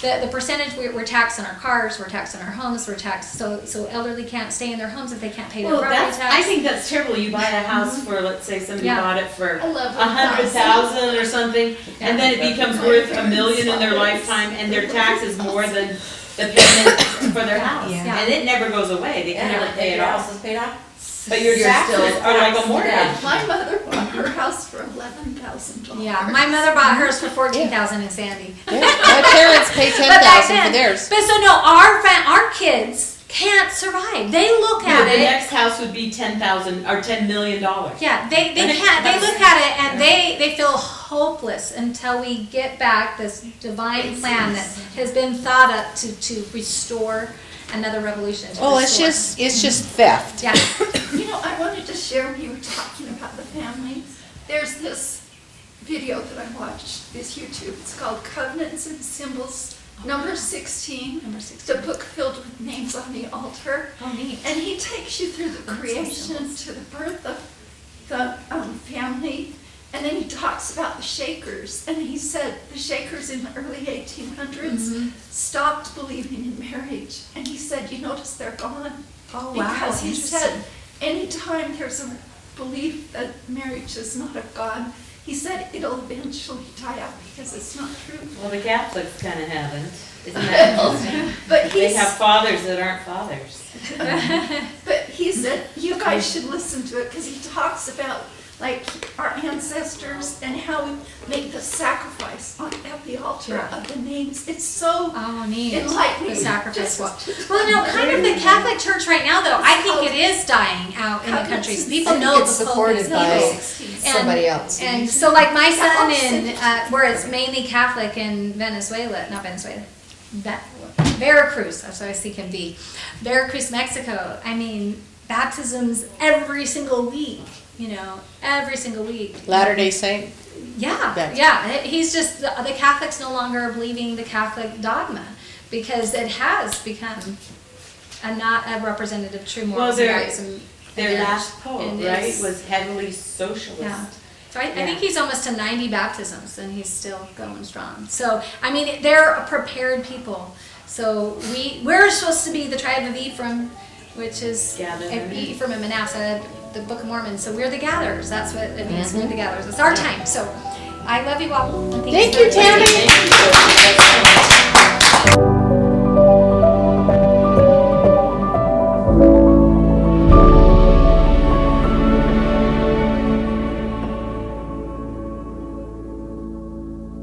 the percentage we're taxed on our cars, we're taxed on our homes, we're taxed, so elderly can't stay in their homes if they can't pay their
Well,
property tax.
I think that's terrible. You buy a house for, let's say somebody
Yeah.
bought it for
11,000.
100,000 or something, and then it becomes worth $1 million in their lifetime, and their tax is more than the payment for their house.
Yeah.
And it never goes away. They can never pay it off.
is paid off.
But your taxes are like a mortgage.
My mother bought her house for $11,000.
Yeah, my mother bought hers for $14,000 in Sandy.
Yeah, my parents pay
But back
$10,000 for
then-
theirs.
But so no, our kids can't survive. They look
No,
at
the
it.
next house would be $10,000 or $10 million.
Yeah, they can't. They look at it and they feel hopeless until we get back this divine plan that has been thought up to restore another revolution. to
Well,
restore.
it's just theft.
Yeah.
You know, I wanted to share when you were talking about the family. There's this video that I watched, this YouTube. It's called Covenants and Symbols, number 16.
Number 16.
The book filled with names on the altar.
Oh, neat.
And he takes you through the creation to the birth of the family. And then he talks about the Shakers. And he said the Shakers in the early 1800s stopped believing in marriage. And he said, you notice they're gone.
Oh, wow.
Because he
Interesting.
said, anytime there's a belief that marriage is not of God, he said it'll eventually die out because it's not true.
Well, the Catholics kind of haven't, isn't that interesting?
But
They
he's,
have fathers that aren't fathers.
but he said, you guys should listen to it because he talks about like our ancestors and how we make the sacrifice at the altar of the names. It's so
Oh, neat.
enlightening.
The sacrifice.
Just-
Well, no, kind of the Catholic Church right now, though, I think it is dying out in the countries. People know
It's
the Pope
supported
is
by
evil.
somebody else.
And so, like my son in, where it's mainly Catholic in Venezuela, not Venezuela, Veracruz, that's what I was thinking B. Veracruz, Mexico. I mean, baptisms every single week, every single week.
Latter-day Saint.
Yeah,
Yeah.
yeah. He's just, the Catholics no longer are believing the Catholic dogma because it has become not a representative true
Well,
morals and
their-
rights.
Their last pope,
and
right,
it's-
was heavily socialist.
Yeah. So I think he's almost to 90 baptisms and he's still going strong. So, I mean, they're a prepared people. So we're supposed to be the tribe of Ephraim, which is
Gathered.
Ephraim and Manasseh, the Book of Mormon. So we're the gatherers. That's what it means. We're the gatherers. It's our time. So I love you all. And
Thank you,
for-
Tammy.
Thank you.